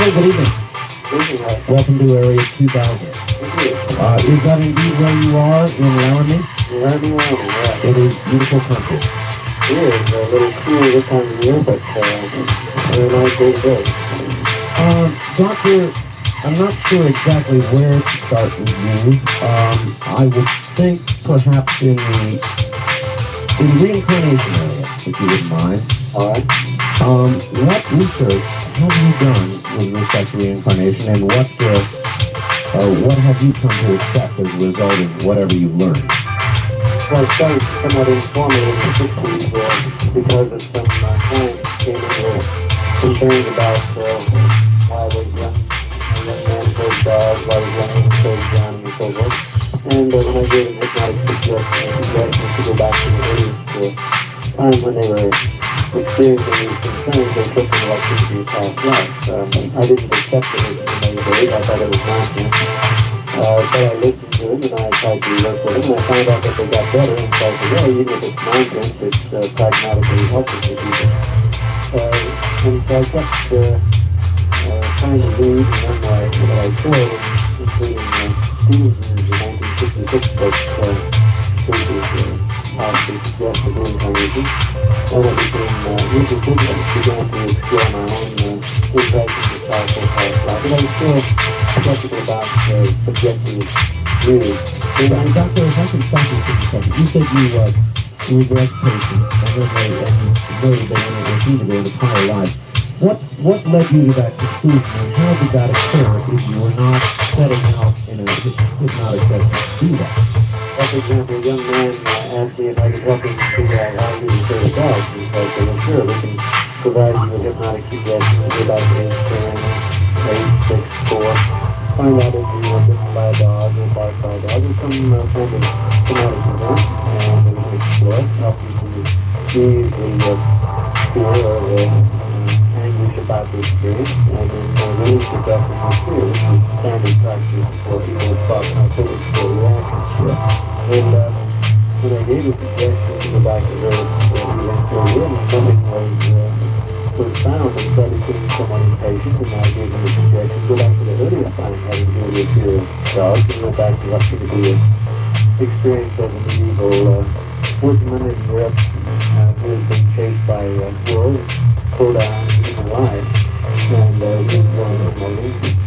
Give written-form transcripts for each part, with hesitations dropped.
Hi, good evening. Welcome to Area 2000. Is that indeed where you are in Laramie? Laramie, yeah. It is beautiful country. It is a little cool this time of year, but very nice day today. Doctor, I'm not sure exactly where to start with you. I would think perhaps in the reincarnation area, if you wouldn't mind. All right. What research have you done with respect to reincarnation, and what have you come to accept as a result of whatever you've learned? Well, it started somewhat informally in the 60s because of some clients came in with concerns about why I was young man killed dogs, why I was young and killed drowning and so forth. And when I gave them hypnotic suggestions to go back to the 80s time when they were experiencing these concerns, they took them electricity of past life. I didn't accept it in those days. I thought it was nonsense. But I listened to them and I tried to work with them, and I found out that they got better, and so I said, well, even if it's nonsense, it's pragmatically helpful to people. And so I kept trying to read and then what I could, including Stevens' 1966 book, which is possibly suggested reincarnation. And it became interesting and began to explore my own impressions of powerful past life. But I was still skeptical about subjective views. And Doctor, if I can stop you for a second. You said you regressed patients, and then you noted they went into prior lives. What led you to that conclusion, and how did that occur if you were not setting out in a hypnotic session to do that? Well, for example, a young man asked me if I could help him figure out how he was afraid of dogs. And so I said, well, sure, we can provide you with hypnotic suggestions to go back to age 10, 8, 6, 4, find out if you were bitten by a dog or barked by a dog, or some kind of traumatic event, and we can explore it, help you to ease the fear or the anguish about the experience, and then release yourself from the fear, which is standard practice for people with physical reactions. Sure. And when I gave a suggestion to go back to her event earlier, nothing was found, and so I became somewhat impatient, and I gave him a suggestion to go back to the earlier time having to do with the fear of dogs, and went back to what could be an experience as a medieval woodsman in Europe who had been chased by wolves, pulled out and eaten alive, and he was going to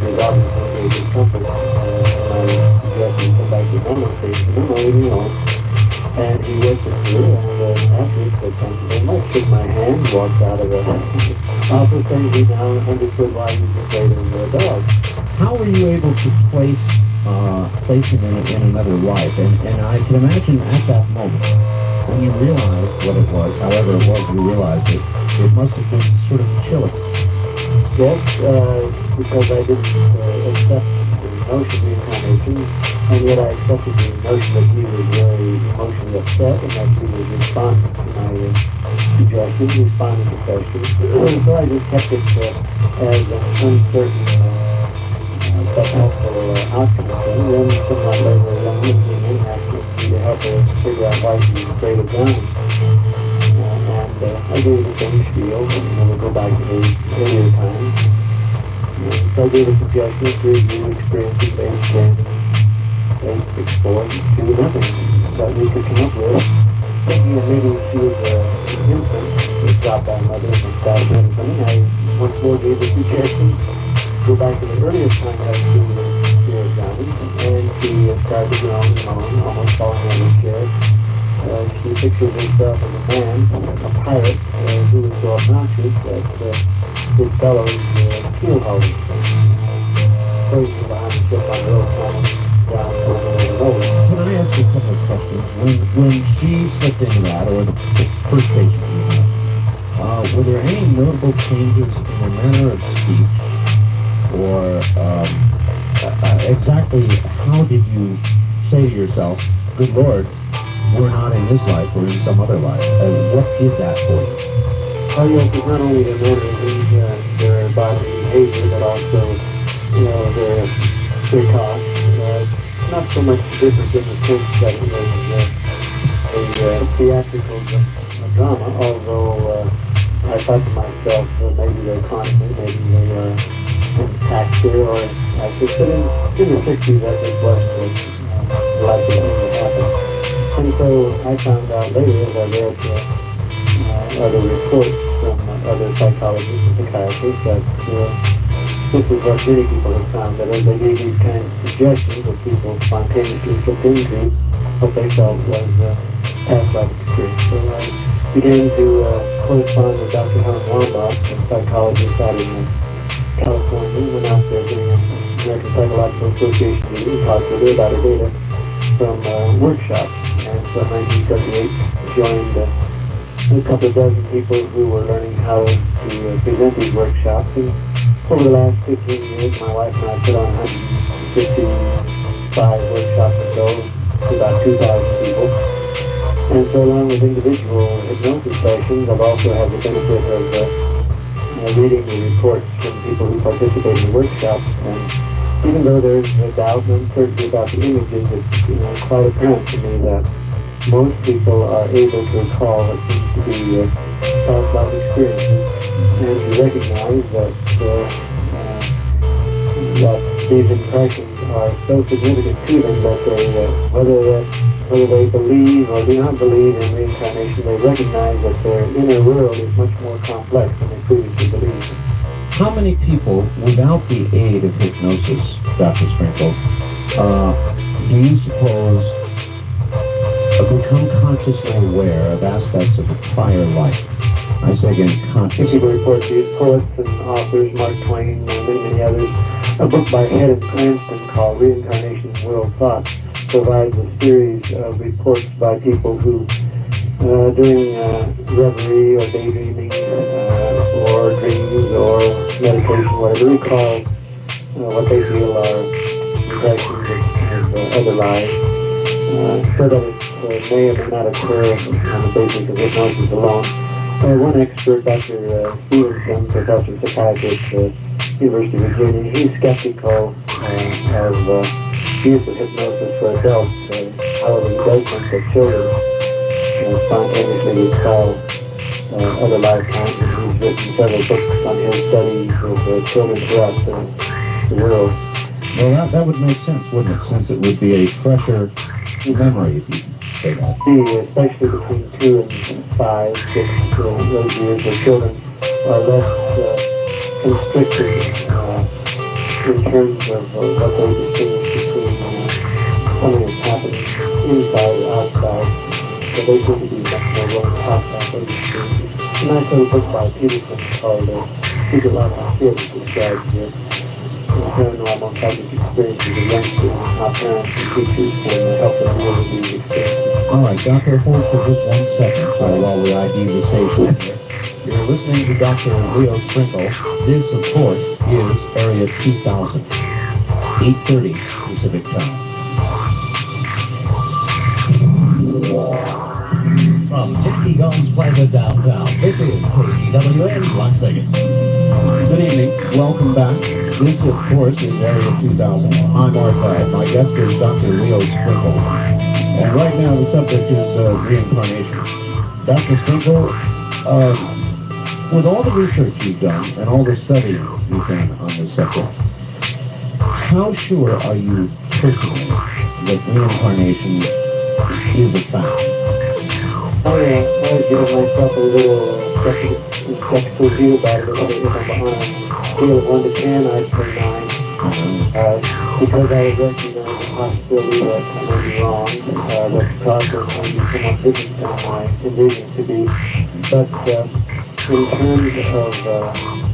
the dogs were very discomfort, and I suggested him come back to normal state, no, leave me alone. And he worked it through, and after he said, thank you very much, shook my hand, walked out of it. Also saying he now understood why he was afraid of the dog. How were you able to place him in another life? And I can imagine at that moment, when you realized what it was, however it was you realized it, it must have been sort of chilling. Yes, because I didn't accept the notion of reincarnation, and yet I accepted the notion that he was very emotionally upset and that he was responding to my suggestions, responding to questions. So I just kept it as an uncertain but helpful outcome. And then sometime later, a young woman came in and asked me to help her figure out why she was afraid of drowning. And I gave the same spiel, and we'll go back to the earlier time. And so I gave a suggestion to review experiences based on age 6, 4, do nothing that we could come up with. Thinking that maybe she was an infant, was dropped by a mother and started doing something. I once more gave the suggestion, go back to the earliest time that she was fear of drowning, and she started growing along, almost falling out of the chair. She pictures herself as a man, a pirate, who was so obnoxious that his fellows keel hauled him. Poison behind the ship on the old planet, down over the road. Can I ask you a couple of questions? When she slipped into that, or the first patient you had, were there any notable changes in her manner of speech? Or exactly how did you say to yourself, good Lord, we're not in this life, we're in some other life? And what did that for you? Oh yes, it's not only their mannerisms, their body behavior, but also, their talk. Not so much different in the sense that it was a theatrical drama, although I thought to myself, maybe they're conning me, maybe they after, or I should say in the 60s, I think was the likely thing that happened. And so I found out later as I read other reports from other psychologists and psychiatrists that this is what many people have found, that as they gave these kinds of suggestions that people spontaneously slipped into what they felt was past life experience. So I began to correspond with Dr. Helen Wambach, a psychologist out in California, went out there during an American Psychological Association meeting, talked with her about her data from workshops. And so in 1978, joined a couple of dozen people who were learning how to present these workshops. And over the last 15 years, my wife and I put on 155 workshops or so to about 2,000 people. And so along with individual hypnosis sessions, I've also had the benefit of reading the reports from people who participate in the workshops. And even though there's a doubt and uncertainty about the images, it's quite apparent to me that most people are able to recall what seems to be past life experiences, and to recognize that these impressions are so significant to them that they, whether they believe or do not believe in reincarnation, they recognize that their inner world is much more complex than they previously believed. How many people, without the aid of hypnosis, Dr. Sprinkle, do you suppose become consciously aware of aspects of a prior life? I say again, conscious. People report these poets and authors, Mark Twain and many others. A book by Head and Cranston called Reincarnation in World Thought provides a series of reports by people who, during reverie or daydreaming or dreams or meditation, whatever, recall what they feel are impressions of other lives, so that it may or may not occur on the basis of hypnosis alone. One expert, Dr. Stevenson, professor of psychiatry at University of Virginia, he's skeptical of use of hypnosis for adults. However, he does think that children spontaneously recall other lifetimes, and he's written several books on his studies of children throughout the world. Well, that would make sense, wouldn't it? Since it would be a fresher memory, if you say that. Especially between 2 and 5, 6, those years where children are less constricted in terms of what they distinguish between something that's happening inside or outside, but they seem to be much more willing to talk about those experiences. And I saw a book by Peterson called Secret Life on Fear, which describes the paranormal psychic experiences of youngsters and how parents and teachers can help them deal with these experiences. All right, Dr. hold for just 1 second while we ID the station here. You're listening to Dr. Leo Sprinkle. This, of course, is Area 2000, 8:30 Pacific Time. From Jackie Gomes Plaza downtown, this is KDWN Las Vegas. Good evening. Welcome back. This, of course, is Area 2000. I'm Art Ladd. My guest is Dr. Leo Sprinkle. And right now the subject is reincarnation. Dr. Sprinkle, with all the research you've done and all the studying you've done on this subject, how sure are you personally that reincarnation is a fact? Oh yeah, I was giving myself a little skeptical view about it. If I'm on a scale of 1 to 10, I'd say 9. Because I recognize the possibility that I may be wrong, that the process may be somewhat different than I envisioned it to be. But in terms of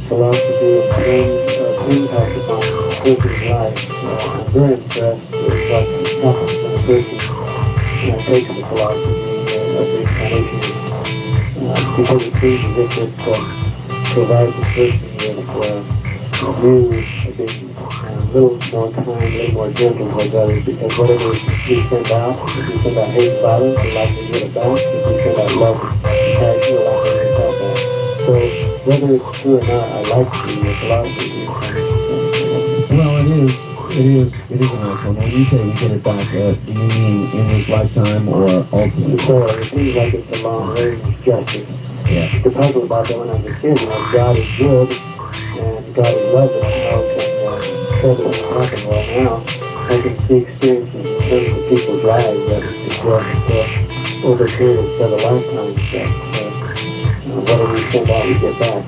philosophy, in terms of impact upon a person's life, I'm very impressed with what happens when a person takes the philosophy of reincarnation, because it seems as if it provides the person with views of being a little more kind, a little more gentle towards others, because whatever we send out, if we send out hate and violence, we're likely to get it back. If we send out love and compassion, we're likely to get that back. So whether it's true or not, I like the philosophy of reincarnation. Well, it is a nice one. When you say we get it back, do you mean in this lifetime or ultimately? So it seems like it's a long-range justice. Yeah. The puzzle about that when I was a kid was God is good and God is love, and how can further than talking right now, I can see experiences in terms of people's lives that would suggest over a period of several lifetimes that whatever we send out, we get back.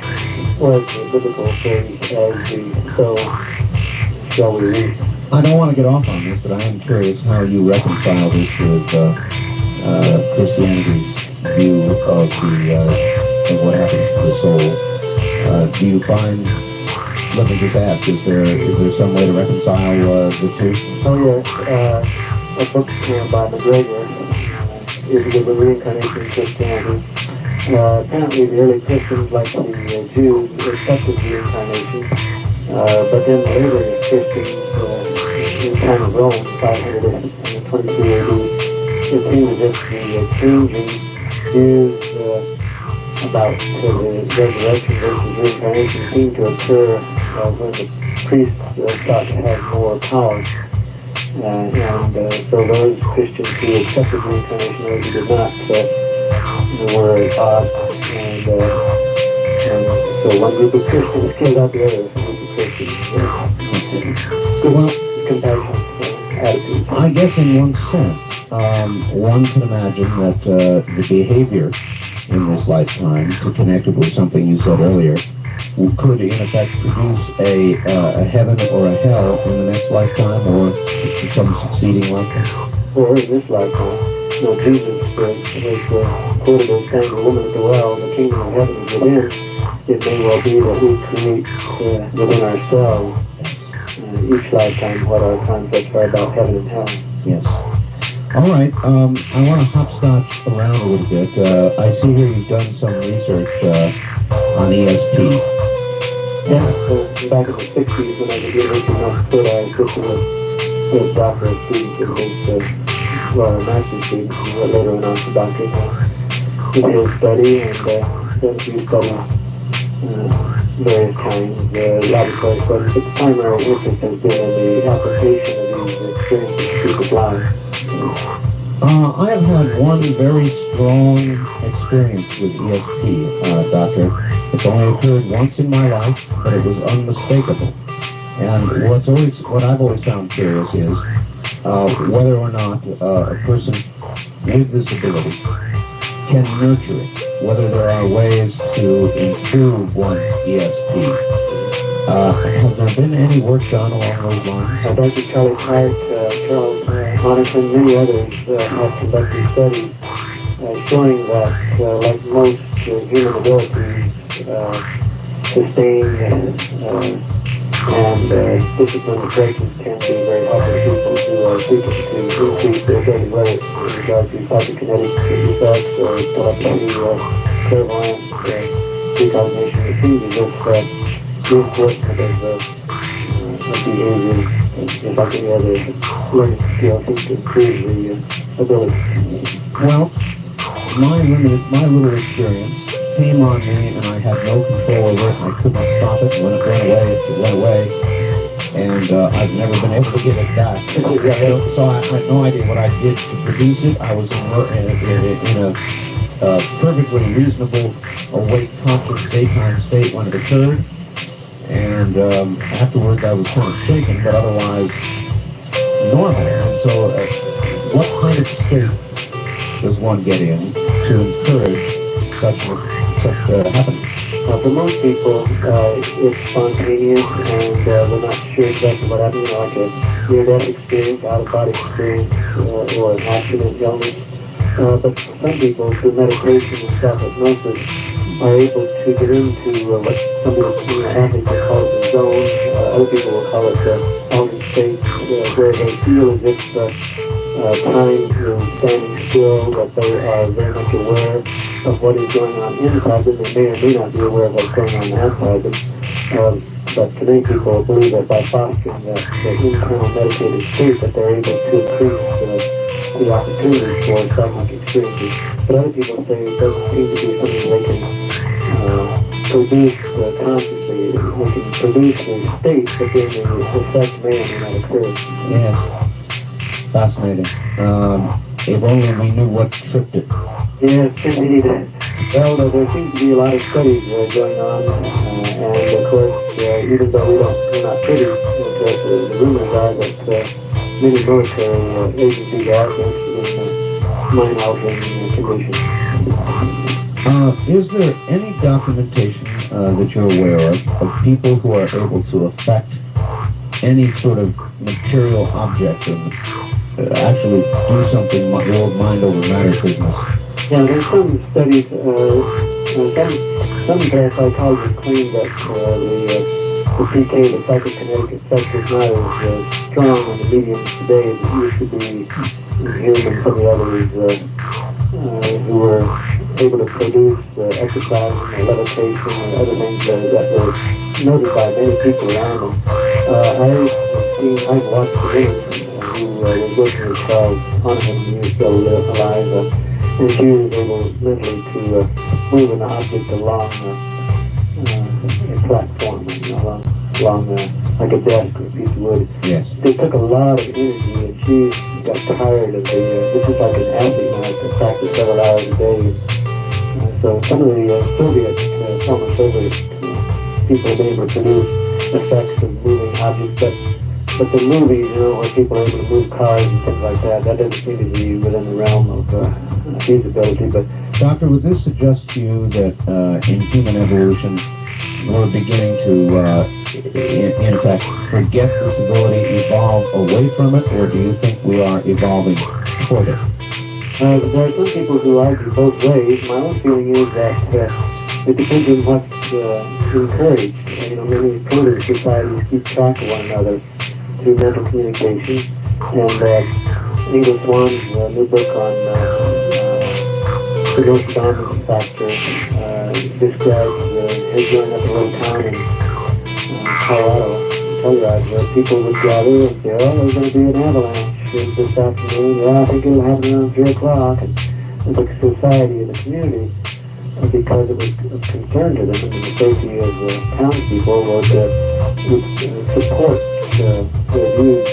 Or as the biblical phrase, as we sow, shall we reap. I don't want to get off on this, but I am curious how you reconcile this with Christianity's view of what happens to the soul. Do you find? Let me just ask: is there some way to reconcile the two? Oh yes, a book by McGregor is the reincarnation of Christianity. Apparently, the early Christians, like the Jews, accepted reincarnation, but then the later Christians, in the time of Rome, 522 AD, it seems as if the changing views about the resurrection versus reincarnation seem to occur when the priests start to have more power. So those Christians who accepted reincarnation, those who did not, were at odds. And so one group of Christians killed out the other group of Christians. Good compassion attitude. I guess in one sense, one can imagine that the behavior in this lifetime, to connect it with something you said earlier, could in effect produce a heaven or a hell in the next lifetime or some succeeding lifetime. Or in this lifetime. Jesus was quoted as saying, the woman at the well, the kingdom of heaven is within. It may well be that we create within ourselves each lifetime what our concepts are about heaven and hell. Yes. All right. I want to hopscotch around a little bit. I see here you've done some research on ESP. Yeah, back in the 60s when I was at the University of North Dakota, I was with doctoral students and his master's students, and later went on to doctorate in his study, and then a few studies, various kinds, laboratory studies, but the primary interest has been in the application of these experiences to people's lives. I have had one very strong experience with ESP, Doctor. It's only occurred once in my life, but it was unmistakable. And what I've always found curious is whether or not a person with this ability can nurture it, whether there are ways to improve one's ESP. Has there been any work done along those lines? Dr. Charlie Hart, Charles Honiton, many others have conducted studies showing that, like most human abilities, sustained and disciplined traits can be very helpful to people who are seeking to increase their ability, whether it's in regard to psychokinetic effects or telepathy, clairvoyance, precognition. It seems as if the enforcement of behavior is like any other learning skill, seems to improve the ability. Well, my little experience came on me and I had no control over it. I couldn't stop it. When it went away. And I've never been able to get it back. So I had no idea what I did to produce it. I was in a perfectly reasonable, awake, conscious daytime state when it occurred. And afterwards I was kind of shaken, but otherwise normal. And so what kind of state does one get in to encourage such happening? For most people, it's spontaneous, and we're not sure exactly what happened, like a near-death experience, out-of-body experience, or an accident, illness. But for some people, through meditation and self-hypnosis, are able to get into what some people, athletes will call it the zone. Other people will call it the altered state, where they feel as if time is standing still, that they are very much aware of what is going on inside them. They may or may not be aware of what's going on outside them. But to many people believe that by fostering that internal meditative state that they're able to increase the opportunities for psychic experiences. But other people say it doesn't seem to be something they can produce consciously. They can produce a state, but then the effect may or may not occur. Yes. Fascinating. If only we knew what tripped it. Yes, indeed. Well, there seems to be a lot of studies going on, and of course, even though we're not privy, the rumors are that many military agencies are interested in mine-altering conditions. Is there any documentation that you're aware of people who are able to affect any sort of material object and actually do something, the old mind over matter business? Yeah, there's some studies, some parapsychologists claim that the PK, the psychokinetic effect, is not as strong on the mediums today as it used to be in Hume and some of the others who were able to produce exercise and levitation and other things that were noted by many people around them. I've watched the woman who was working with Charles Hahnemann, who is still alive, and she was able mentally to move an object along a platform, along like a desk or a piece of wood. Yes. It took a lot of energy, and she got tired of this is like an athlete, I have to practice several hours a day. So some of the former Soviet people have been able to produce effects of moving objects, but the movies, where people are able to move cars and things like that doesn't seem to be within the realm of feasibility. But Doctor, would this suggest to you that in human evolution we're beginning to, in fact, forget this ability, evolve away from it, or do you think we are evolving toward it? there are some people who argue both ways. My own feeling is that it depends on what's encouraged. Many primitive societies keep track of one another through mental communication. And Inga Swan's new book on the North Dominant Factor describes her growing up in a little town in Colorado, Telluride, where people would gather and say, oh, there's going to be an avalanche this afternoon. Yeah, I think it'll happen around 3 o'clock. And the society and the community, because it was of concern to them and the safety of the townspeople, would support their views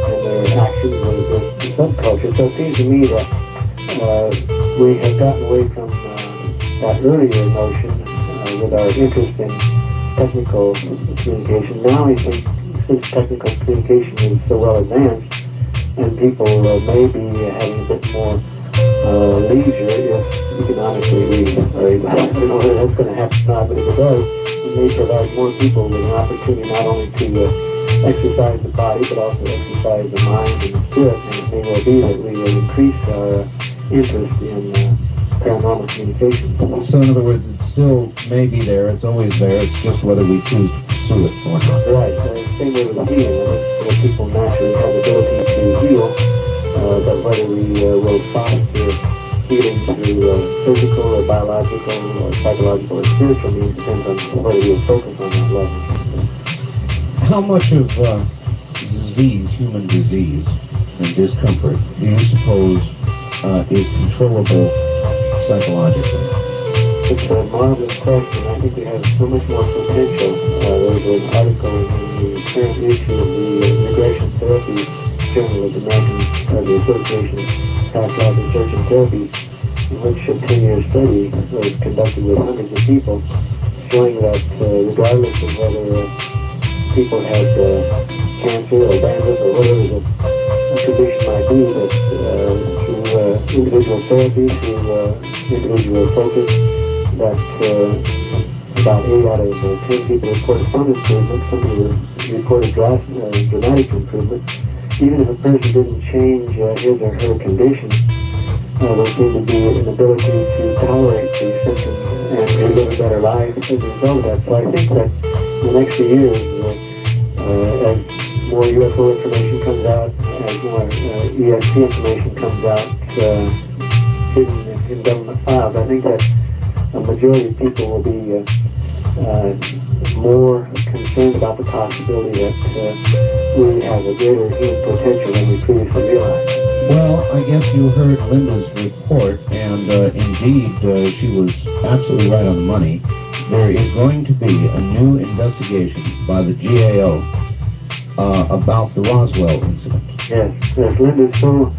and their actions with the subculture. So it seems to me that we have gotten away from that earlier notion with our interest in technical communication. Now I think since technical communication is so well advanced, and people may be having a bit more leisure if economically we are able. I don't know whether that's going to happen or not, but if it does, it may provide more people with an opportunity not only to exercise the body, but also exercise the mind and the spirit. And it may well be that we will increase our interest in paranormal communication. So in other words, it still may be there, it's always there, it's just whether we choose to pursue it or not. Right, same way with healing. People naturally have the ability to heal, but whether we will foster healing through physical or biological or psychological or spiritual means depends on whether we focus on that level. How much of disease, human disease, and discomfort do you suppose is controllable psychologically? It's a marvelous question. I think we have so much more potential. There was an article in the current issue of the Regression Therapy Journal of the Association of Past Life Research and Therapy, in which a 10-year study was conducted with hundreds of people, showing that regardless of whether people had cancer or bandwidth or whatever the condition might be, that through individual therapy, through individual focus, that about 8 out of 10 people reported some improvement, some reported dramatic improvement. Even if a person didn't change his or her condition, there seemed to be an ability to tolerate the symptoms and to live a better life as a result of that. So I think that in the next few years, as more UFO information comes out, as more ESP information comes out hidden in government files, I think that a majority of people will be more concerned about the possibility that we have a greater human potential than we previously realized. Well, I guess you heard Linda's report, and indeed she was absolutely right on the money. There is going to be a new investigation by the GAO about the Roswell incident. Yes, Linda's so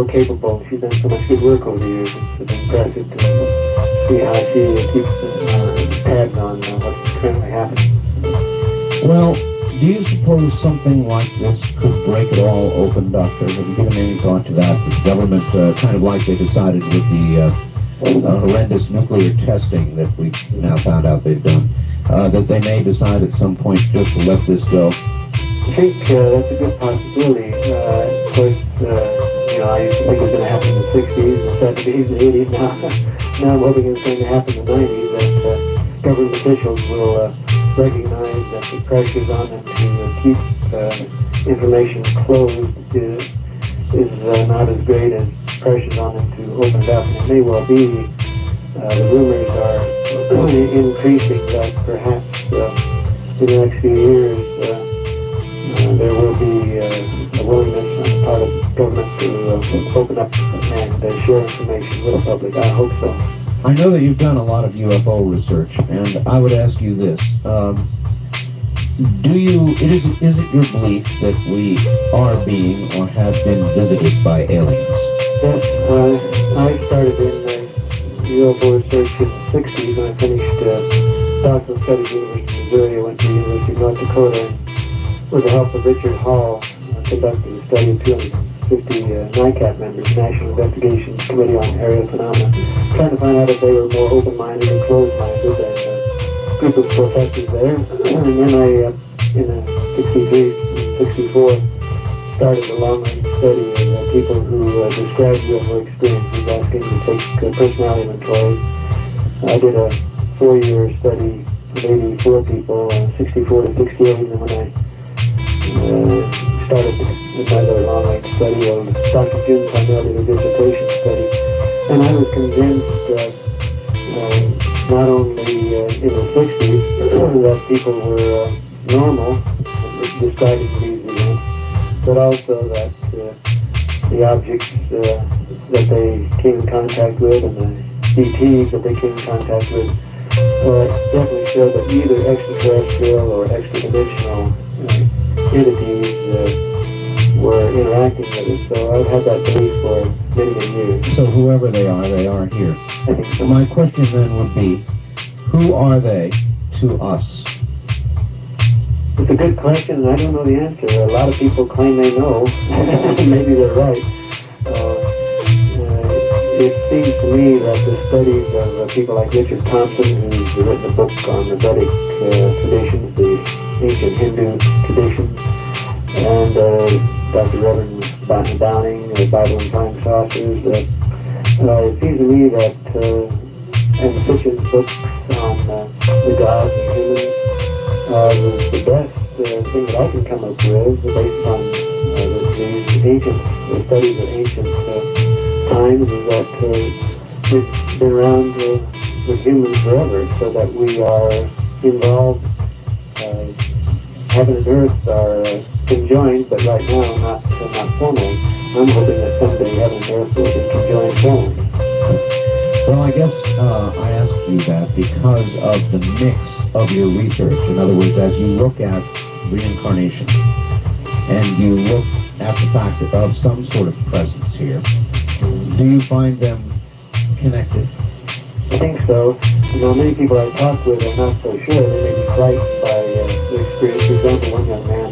capable. She's done so much good work over the years. It's impressive to me. CIC keeps tabs on what's currently happening. Well, do you suppose something like this could break it all open, Doctor? Have you given any thought to that? The government, kind of like they decided with the horrendous nuclear testing that we now found out they've done, that they may decide at some point just to let this go? I think that's a good possibility. Of course, I used to think it was going to happen in the 60s, the 70s, the 80s. Now I'm hoping it's going to happen in the 90s, that government officials will recognize that the pressures on them to keep information closed is not as great as pressures on them to open it up. And it may well be, the rumors are increasing that perhaps in the next few years there will be a willingness on the part of government to open up and share information with the public. I hope so. I know that you've done a lot of UFO research, and I would ask you this. Is it your belief that we are being or have been visited by aliens? Yes, I started in UFO research in the 60s when I finished doctoral studies at the University of Missouri. I went to the University of North Dakota and with the help of Richard Hall, conducted a study of 250 NICAP members, National Investigation Committee on Aerial Phenomena, trying to find out if they were more open-minded and closed-minded than a group of professors there. And then I, in 63, 64, started a long-range study of people who described UFO experiences, asking to take personality inventories. I did a 4-year study of 84 people, 64 to 68, and when I started another long-range study of Dr. June Carnell, dissertation study, and I was convinced that not only in the 60s that people were normal describing these events, but also that the objects that they came in contact with and the ETs that they came in contact with definitely showed that either extraterrestrial or extra-dimensional entities were interacting with us. So I've had that belief for many, many years. So whoever they are here. I think so. My question then would be, who are they to us? It's a good question, and I don't know the answer. A lot of people claim they know. Maybe they're right. It seems to me that the studies of people like Richard Thompson, who's written a book on the Vedic traditions, the ancient Hindu traditions, and Dr. Reverend Barton Downing, Bible and Flying Saucers, it seems to me that, and Fitch's books on the gods and humans, the best thing that I can come up with, based on the studies of ancient times, is that it's been around with humans forever, so that we are involved. Heaven and earth are conjoined, but right now not formally. I'm hoping that someday heaven and earth will be conjoined formally. Well, I guess I asked you that because of the mix of your research. In other words, as you look at reincarnation and you look at the fact of some sort of presence here, do you find them connected? I think so. Many people I talk with are not so sure. They may be frightened by the experience. For example, one young man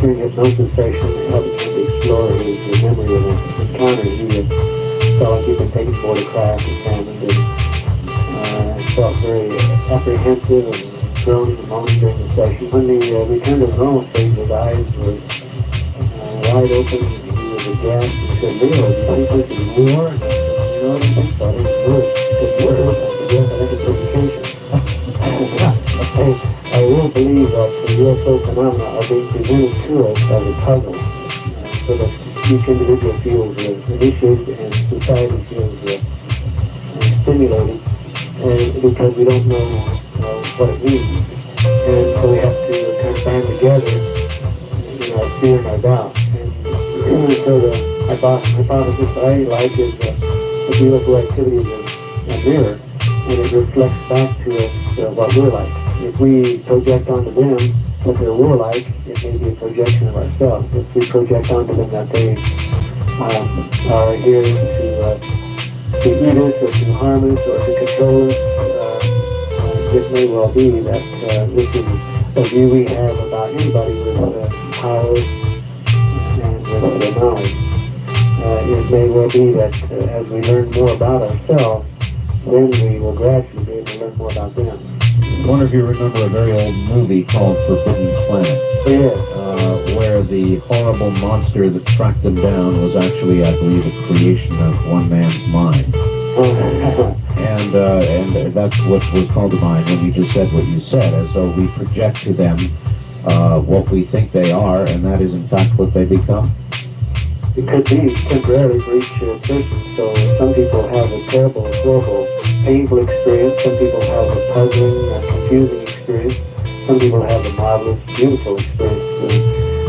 during a hypnosis session helping him to explore his memory of an encounter. He felt like he'd been taken for a class, examined, and felt very apprehensive and groaning and moaning during the session. When he returned to the normal state, his eyes were wide open. He was aghast. He said, "Leo, do you think this is war?" And I said, "No, I don't think so. I think it's war." He said, "War?" I said, "Yes, I think it's education." I really believe that the UFO phenomena are being presented to us as a puzzle, so that each individual feels initiated and society feels stimulated, and because we don't know what it means. And so we have to kind of band together in our fear and our doubt. And so the hypothesis I like is that the UFO activity is a mirror, and it reflects back to us what we're like. If we project onto them what they're warlike, it may be a projection of ourselves. If we project onto them that they are here to eat us or to harm us or to control us. It may well be that this is a view we have about anybody with power and with knowledge. It may well be that as we learn more about ourselves, then we will gradually be able to learn more about them. I wonder if you remember a very old movie called Forbidden Planet, Yes. where the horrible monster that tracked them down was actually, I believe, a creation of one man's mind. And that's what was called to mind when you just said what you said, as though we project to them what we think they are, and that is in fact what they become. It could be temporarily for each person. So some people have a terrible, horrible, painful experience. Some people have a puzzling, confusing experience. Some people have a marvelous, beautiful experience.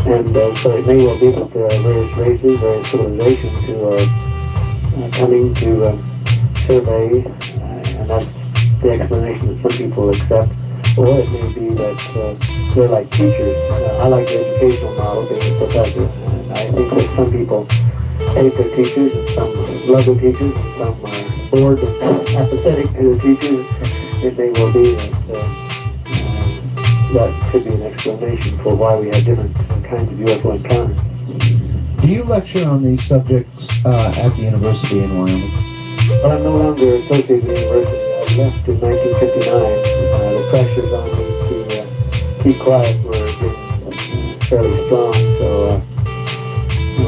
And so it may well be that there are various races, various civilizations who are coming to survey, and that's the explanation that some people accept. Or it may be that they're like teachers. I like the educational model, being a professor, and I think that some people hate their teachers, and some love their teachers, and some are bored and apathetic to the teachers. It may well be that that could be an explanation for why we have different kinds of UFO encounters. Do you lecture on these subjects at the university in Wyoming? But I'm no longer associated with the university. I left in 1959. The pressures on me to keep quiet were getting fairly strong. So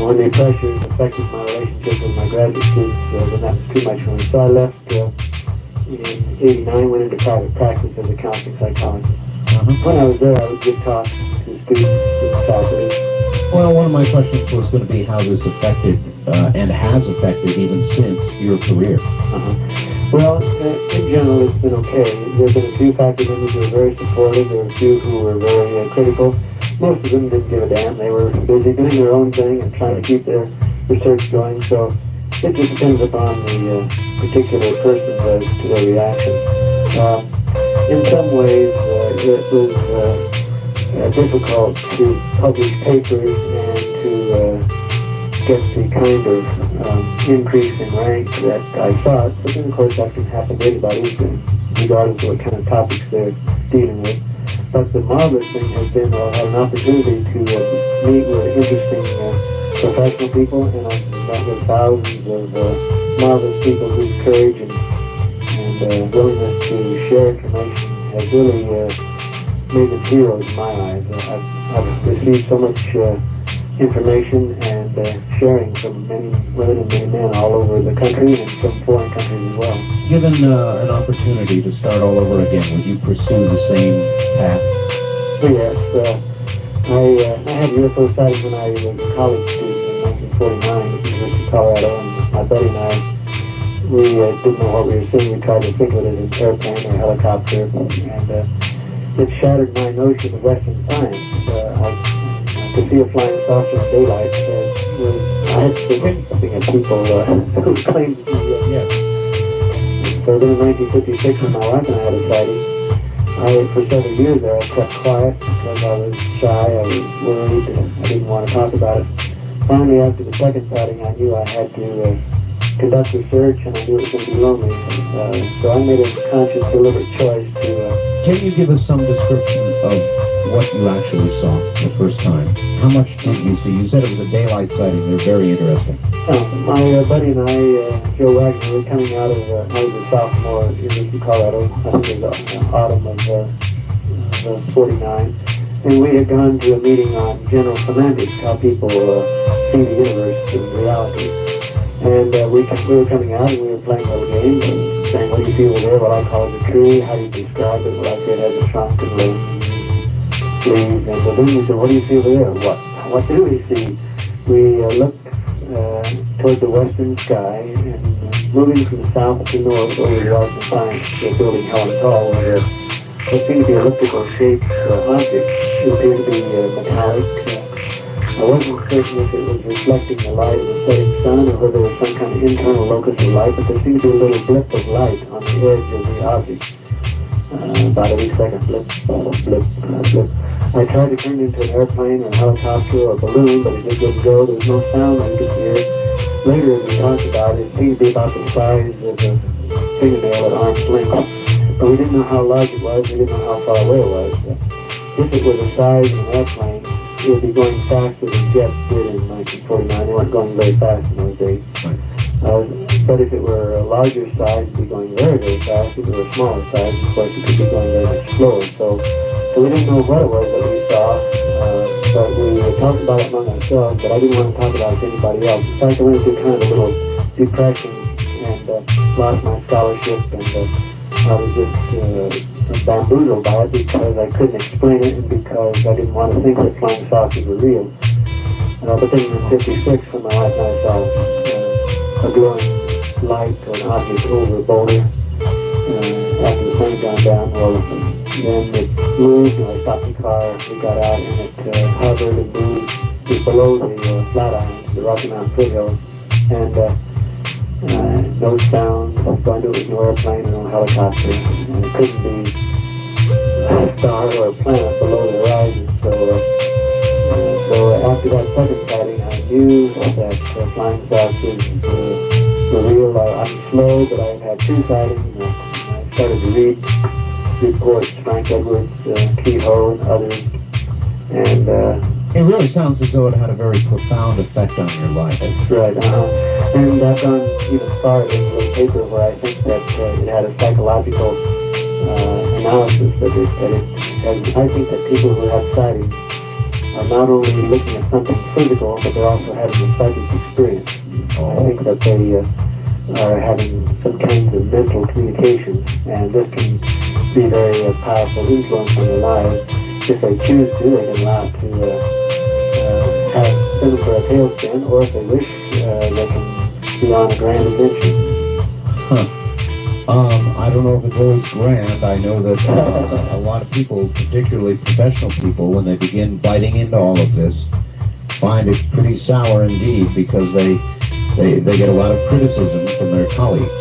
when the pressures affected my relationship with my graduate students, then that was too much for me. So I left in 89, went into private practice as a counseling psychologist. When I was there, I would give talks to students and faculty. Well, one of my questions was going to be how this affected and has affected even since your career. Well, in general, it's been okay. There have been a few faculty members who were very supportive. There were a few who were very critical. Most of them didn't give a damn. They were busy doing their own thing and trying to keep their research going. So it just depends upon the particular person as to their reaction. In some ways, it was difficult to publish papers and to get the kind of increase in rank that I thought, but then of course that can happen to anybody, regardless of what kind of topics they're dealing with. But the marvelous thing has been had an opportunity to meet with interesting professional people, and I've met with thousands of marvelous people whose courage and willingness to share information has really made them heroes in my eyes. I've received so much information and sharing from many women and many men all over the country and from foreign countries as well. Given an opportunity to start all over again, would you pursue the same path? Yes, I had UFO sightings when I was a college student in 1949 at the University of Colorado, and my buddy and I, we didn't know what we were seeing. We tried to think of it as an airplane or a helicopter, and it shattered my notion of Western science. To see a flying saucer in daylight I had to think something of people who claimed to be Yes. So then in 1956, when my wife and I had a sighting, for several years there, I kept quiet because I was shy, I was worried, and I didn't want to talk about it. Finally, after the second sighting, I knew I had to conduct research, and I knew it was going to be lonely. So I made a conscious, deliberate choice to... Can you give us some description of what you actually saw the first time? How much did you see? You said it was a daylight sighting. They're very interesting. My buddy and I, Joe Wagner, were coming out of, I was a sophomore at University of Colorado. I think it was the autumn of 49. And we had gone to a meeting on general semantics, how people see the universe in reality. And we were coming out and we were playing a little game and saying, what do you feel there? What I call it a tree. How do you describe it? Well, I said it has a trunk and limbs. And then we said, what do you see over there? What do we see? We looked toward the western sky, and moving from the south to north over the Arts and Science building Helen Hall, where what seemed to be elliptical shaped objects. It appeared to be metallic. I wasn't certain if it was reflecting the light of the setting sun or whether it was some kind of internal locus of light, but there seemed to be a little blip of light on the edge of the object. About every second, blip, blip, blip. I tried to turn it into an airplane or a helicopter or a balloon, but it just wouldn't go. There was no sound I could hear. later as we talked about it, seemed to be about the size of a fingernail at arm's length. But we didn't know how large it was, we didn't know how far away it was. If it was the size of an airplane, it would be going faster than jets did in 1949. They weren't going very fast in those days. But if it were a larger size, it would be going very, very fast. If it were a smaller size, of course, it could be going very much slower. So we didn't know what it was that we saw, but we talked about it among ourselves, but I didn't want to talk about it to anybody else. In fact, I went through kind of a little depression and lost my scholarship, and I was just bamboozled by it because I couldn't explain it and because I didn't want to think that flying saucers were real. But then in '56, when my wife and I saw a glowing light or an object over a boulder after the sun gone down, well, then it moved, and I stopped the car, we got out, and it hovered and moved just below the Flatirons, the Rocky Mountain foothills, and no sound, going to it was no airplane or no helicopter, and it couldn't be a star or a planet below the horizon. So after that second sighting, I knew that flying saucers were real. I'm slow, but I've had two sightings. I started to read reports, Frank Edwards, Kehoe, and others, and It really sounds as though it had a very profound effect on your life. that's right. And I've gone even farther in the little paper where I think that it had a psychological analysis of it. And I think that people who have sightings are not only looking at something physical, but they're also having a psychic experience. I think that they are having some kinds of mental communications, and this can be very powerful influence on their lives. If they choose to, they can allow it to have them for a tailspin, or if they wish, they can be on a grand adventure. I don't know if it's always grand. I know that a lot of people, particularly professional people, when they begin biting into all of this, find it pretty sour indeed because they get a lot of criticism from their colleagues.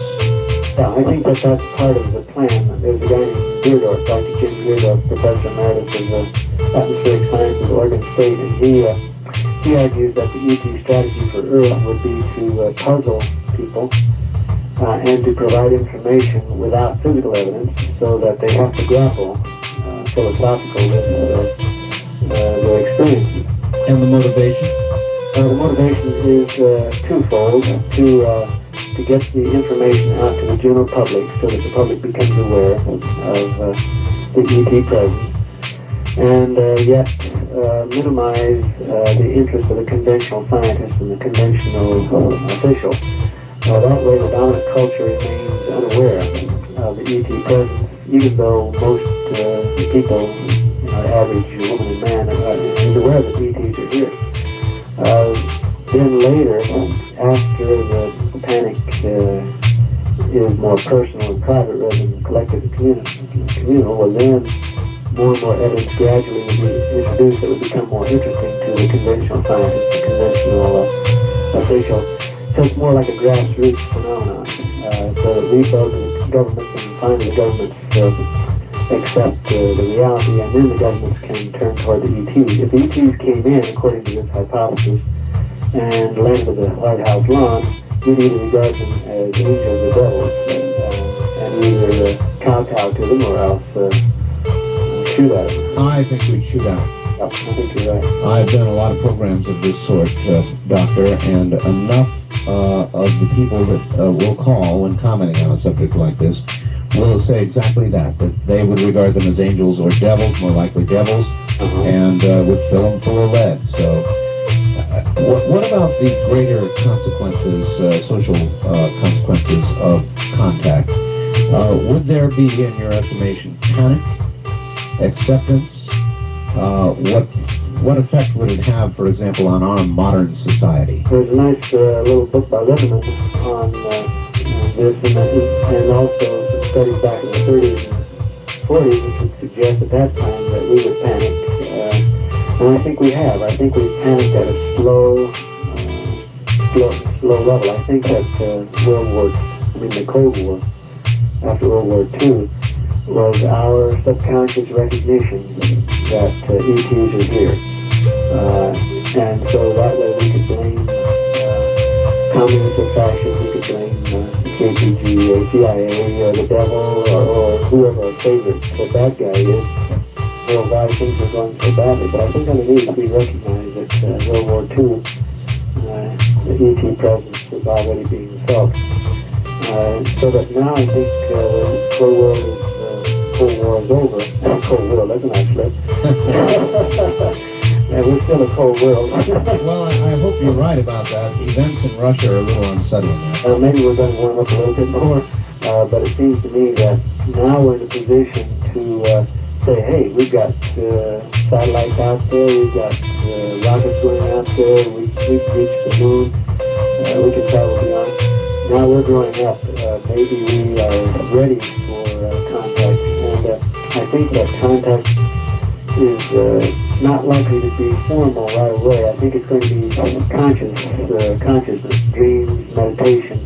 Yeah, I think that that's part of the plan. There's a guy named Beardorf, Dr. Jim Beardorf, Professor Emeritus of Atmospheric Science at Oregon State, and he argues that the ET strategy for Earth would be to puzzle people and to provide information without physical evidence so that they have to grapple philosophically with their experiences. And the motivation? The motivation is twofold, to get the information out to the general public so that the public becomes aware of the ET presence, and yet minimize the interest of the conventional scientist and the conventional official. That way the dominant culture remains unaware of the ET presence, even though most people, average woman and man, is aware that ETs are here. Then later, after the panic is more personal and private rather than collective and communal, well then more and more evidence gradually will be introduced that would become more interesting to the conventional scientist, the conventional official. So it's more like a grassroots phenomenon. So that we go to the governments, and finally the governments accept the reality, and then the governments can turn toward the ETs. If the ETs came in, according to this hypothesis, and landed at the White House lawn, we'd either regard them as angels or devils, and either kowtow to them or else shoot at them. I think we'd shoot at them. Yep, I think you're right. I've done a lot of programs of this sort, Doctor, and enough of the people that will call when commenting on a subject like this will say exactly that they would regard them as angels or devils, more likely devils, and would fill them full of lead. So what about the greater consequences, social consequences of contact? Would there be, in your estimation, panic, acceptance? What effect would it have, for example, on our modern society? There's a nice little book by Lebanon on this, and also some studies back in the 30s and 40s which would suggest at that time that we would panic. And I think we have. I think we've panicked at a slow level. I think that the Cold War, after World War II, was our subconscious recognition that ETs are here. And so that way we could blame communist fashion, we could blame KPG or CIA or the devil or whoever our favorite bad guy is, or why things are going so badly. But I think underneath we recognize that World War II, the ET presence is already being felt. So that now I think the Cold War is over. Cold War, that's an slip. And we're still a cold world. Well, I hope you're right about that. Events in Russia are a little unsettling. Maybe we're going to warm up a little bit more, but it seems to me that now we're in a position to say, hey, we've got satellites out there, we've got rockets going out there, we've reached the moon, we can travel beyond. Now we're growing up. Maybe we are ready for contact, and I think that contact is not likely to be formal right away. I think it's going to be consciousness, dreams, meditation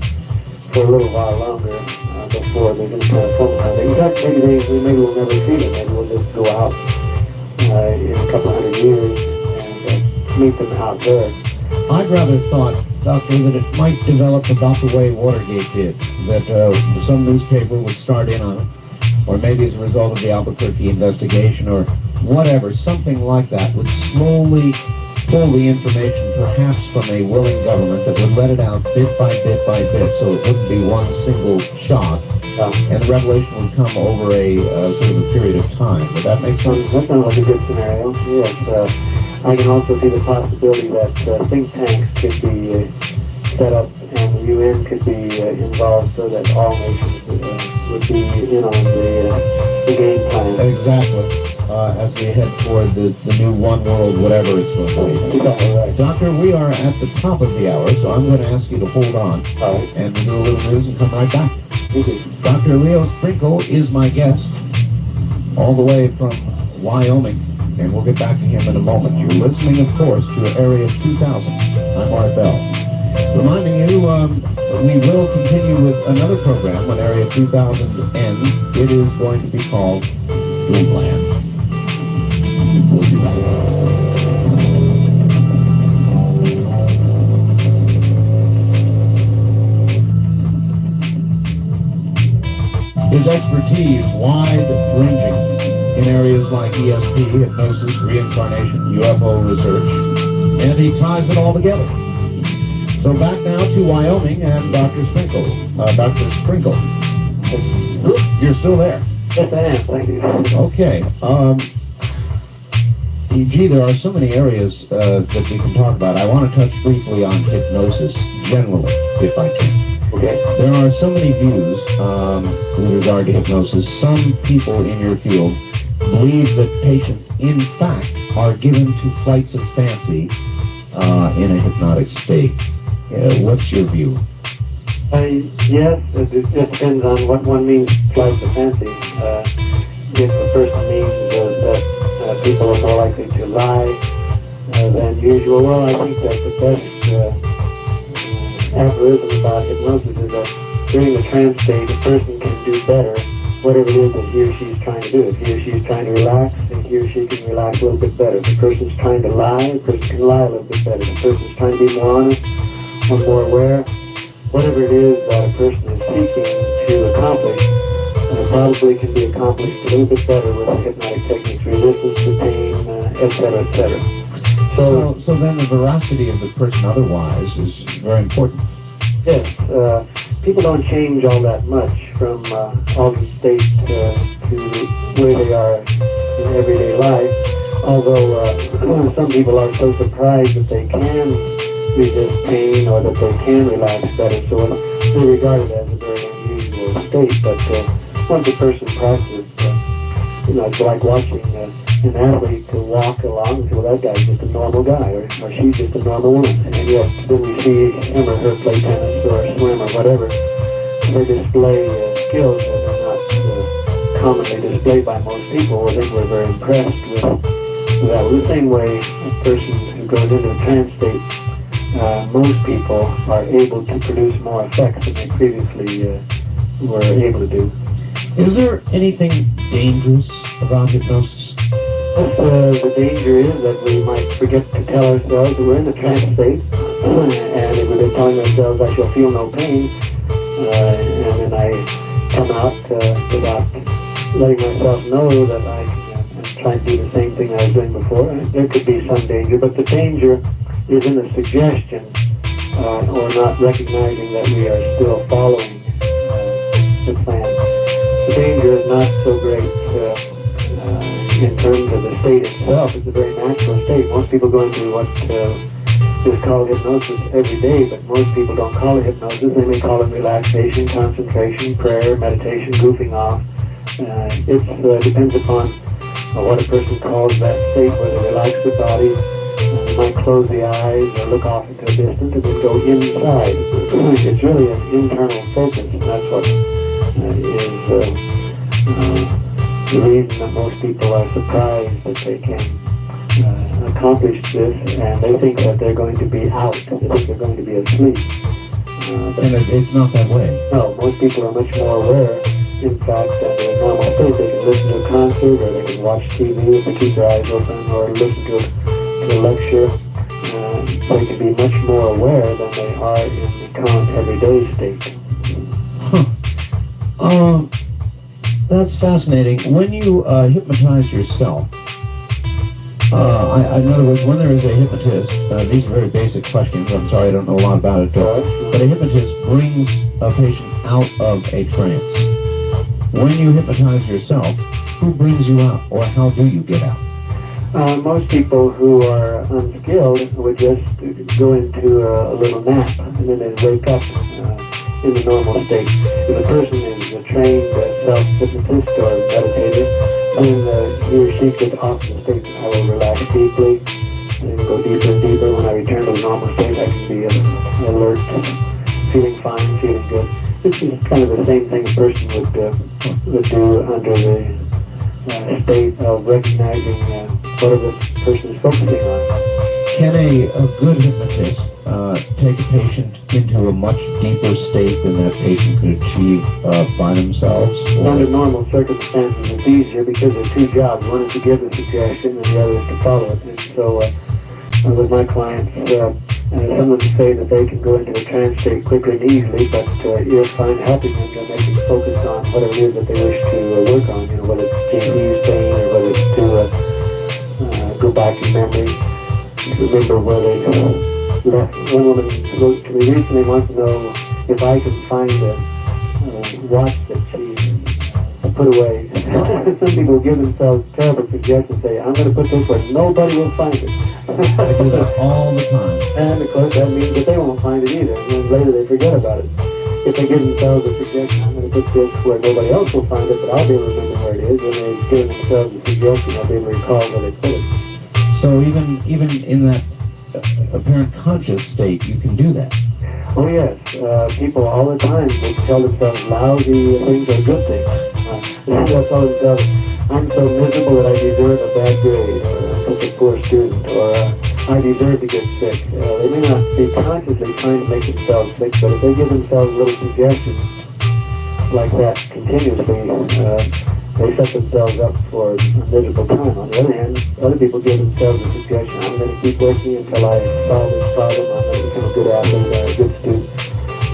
for a little while longer before they're going to transform. In fact, maybe we'll never see them. Maybe we'll just go out in a couple hundred years and meet them out there. I'd rather thought, Doctor, that it might develop about the way Watergate did, that some newspaper would start in on it, or maybe as a result of the Albuquerque investigation, or whatever, something like that would slowly pull the information perhaps from a willing government that would let it out bit by bit by bit, so it wouldn't be one single shock, and the revelation would come over a sort of a period of time. Would that make sense? That sounds like a good scenario. Yes. I can also see the possibility that think tanks could be set up and the UN could be involved so that all nations would be in on the game plan. Exactly. As we head toward the new one world, whatever it's going to be. Exactly right. Doctor, we are at the top of the hour, so I'm going to ask you to hold on, All right. and we'll do a little news and come right back. Thank you. Dr. Leo Sprinkle is my guest, all the way from Wyoming, and we'll get back to him in a moment. You're listening, of course, to Area 2000. I'm Art Bell. Reminding you, we will continue with another program when Area 2000 ends. It is going to be called Dreamland. We'll be right back. His expertise wide-ranging in areas like ESP, hypnosis, reincarnation, UFO research, and he ties it all together. So back now to Wyoming and Dr. Sprinkle. Dr. Sprinkle, you're still there. Yes, I am. Thank you. Okay. Gee, there are so many areas that we can talk about. I want to touch briefly on hypnosis, generally, if I can. Okay. There are so many views with regard to hypnosis. Some people in your field believe that patients, in fact, are given to flights of fancy in a hypnotic state. What's your view? Yes, it just depends on what one means flights of fancy. If a person means that people are more likely to lie than usual, well, I think that the best aphorism about hypnosis is that during the trance state, a person can do better whatever it is that he or she is trying to do. If he or she is trying to relax, then he or she can relax a little bit better. If the person is trying to lie, the person can lie a little bit better. If the person is trying to be more honest or more aware, whatever it is that a person is seeking to accomplish, probably can be accomplished a little bit better with hypnotic techniques, resistance to pain, etc., etc. So then the veracity of the person otherwise is very important. Yes, people don't change all that much from altered state to where they are in everyday life, although some people are so surprised that they can resist pain or that they can relax better, so they regard it as a very unusual state. But once a person practices, it's like watching an athlete to walk along and say, well, that guy's just a normal guy, or she's just a normal woman. And yet, then we see him or her play tennis or swim or whatever, they display skills that are not commonly displayed by most people. I think we're very impressed with that. The same way a person who goes into a trance state, most people are able to produce more effects than they previously were able to do. Is there anything dangerous about hypnosis? The danger is that we might forget to tell ourselves that we're in the trance state, and if we've been telling ourselves I shall feel no pain, and then I come out without letting myself know that I'm trying to do the same thing I was doing before, there could be some danger, but the danger is in the suggestion or not recognizing that we are still following the plan. The danger is not so great in terms of the state itself. It's a very natural state. Most people go into what is called hypnosis every day, but most people don't call it hypnosis. They may call it relaxation, concentration, prayer, meditation, goofing off. It depends upon what a person calls that state, where they relax the body. They might close the eyes or look off into a distance and then go inside. It's really an internal focus, and that's what is the reason that most people are surprised that they can accomplish this, and they think that they're going to be out. They think they're going to be asleep. And it's not that way. No, most people are much more aware. In fact, in a normal state, they can listen to a concert, or they can watch TV if they keep their eyes open, or listen to a lecture. They can be much more aware than they are in the current everyday state. That's fascinating. When you hypnotize yourself, in other words, when there is a hypnotist, these are very basic questions, I'm sorry I don't know a lot about it, but a hypnotist brings a patient out of a trance. When you hypnotize yourself, who brings you out, or how do you get out? Most people who are unskilled would just go into a little nap, and then they wake up in the normal state. If a person is a trained self-hypnotist or meditator, then he or she could often state, I will relax deeply, and go deeper and deeper. When I return to the normal state, I can be alert, feeling fine, feeling good. This is kind of the same thing a person would do under the state of recognizing whatever the person is focusing on. Can a good hypnotist take a patient into a much deeper state than that patient could achieve by themselves? Under normal circumstances, it's easier because there are two jobs. One is to give the suggestion, and the other is to follow it. And so, with my clients, some of them say that they can go into a trance state quickly and easily, but you'll find helping them that they can focus on whatever it is that they wish to work on. You know, whether it's disease, pain, or whether it's to go back in memory, remember where they left. One woman wrote to me recently, wants to know if I can find a watch that she put away. Some people give themselves terrible suggestions, say, I'm going to put this where nobody will find it. I do that all the time. And of course that means that they won't find it either, and then later they forget about it. If they give themselves a suggestion, I'm going to put this where nobody else will find it, but I'll be able to remember where it is, when they give themselves a suggestion, I'll be able to recall where they put it. So even in that apparent conscious state, you can do that. Oh yes, people all the time would tell themselves lousy things are good things. They'll tell themselves, I'm so miserable that I deserve a bad grade, or I'm such a poor student, or I deserve to get sick. They may not be consciously trying to make themselves sick, but if they give themselves little suggestions like that continuously, they set themselves up for a miserable time. On the other hand, other people give themselves a suggestion, I'm going to keep working until I solve this problem, I'm going to become a good athlete, a good student.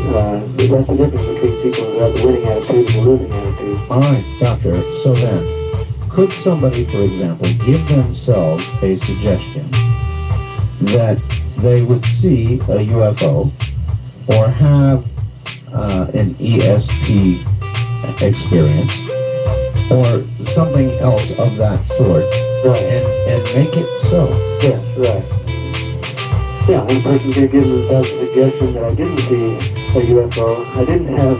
That's the difference between people who have the winning attitude and the losing attitude. All right, doctor, so then, could somebody, for example, give themselves a suggestion that they would see a UFO or have an ESP experience or something else of that sort, Right. and make it so? Yes, right. Yeah, one person could give themselves a suggestion that I didn't see a UFO, I didn't have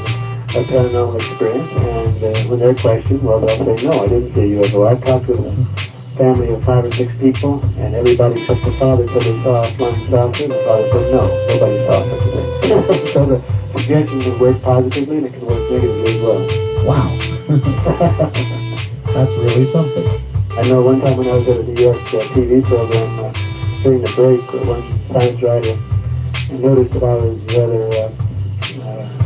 a paranormal experience, and when they're questioned, well, they'll say, no, I didn't see a UFO. I talked with a family of 5 or 6 people, and everybody except the father said they saw a flying saucer, and the father said, no, nobody saw such a thing. So the suggestion can work positively, and it can work negatively as well. Wow. That's really something. I know one time when I was at a New York TV program, during the break, one science writer noticed that I was rather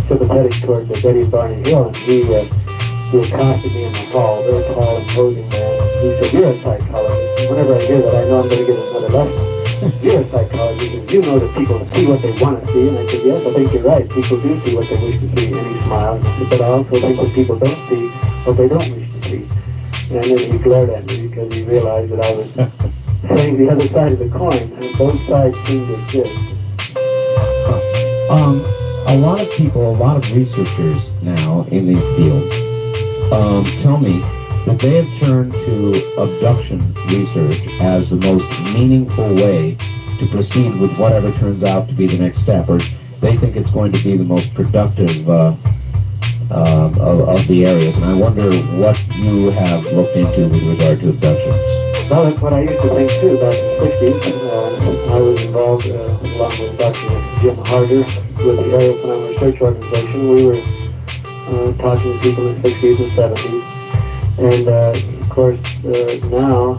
sympathetic toward Betty Barney Hill, and he accosted me in the hall, very tall, imposing man. He said, you're a psychologist. And whenever I hear that, I know I'm going to get another lesson. you're a psychologist, and you know that people see what they want to see. And I said, yes, I think you're right. People do see what they wish to see. And he smiled. And I said, but I also think that people don't see what they don't wish to see. And then he glared at me because he realized that I was saying the other side of the coin. And both sides seem to exist. A lot of people, a lot of researchers now in these fields tell me that they have turned to abduction research as the most meaningful way to proceed with whatever turns out to be the next step, or they think it's going to be the most productive of the areas. And I wonder what you have looked into with regard to abductions. Well, that's what I used to think too back in the 60s. I was involved along with Dr. Jim Harder with the Area Phenomenon Research Organization. We were talking to people in the 60s and 70s. And of course, now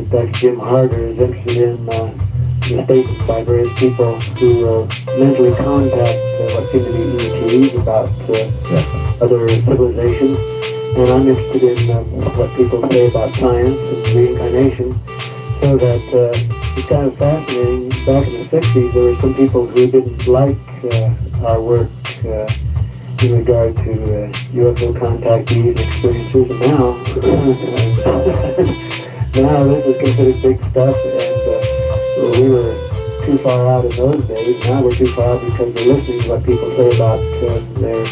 Dr. Jim Harder is interested in the statements by various people who mentally contact what seem to be ETs about other civilizations. And I'm interested in what people say about science and reincarnation. So that it's kind of fascinating. Back in the 60s, there were some people who didn't like our work in regard to UFO contactees and experiences, and now this is considered big stuff, and we were too far out in those days. Now we're too far out because we're listening to what people say about their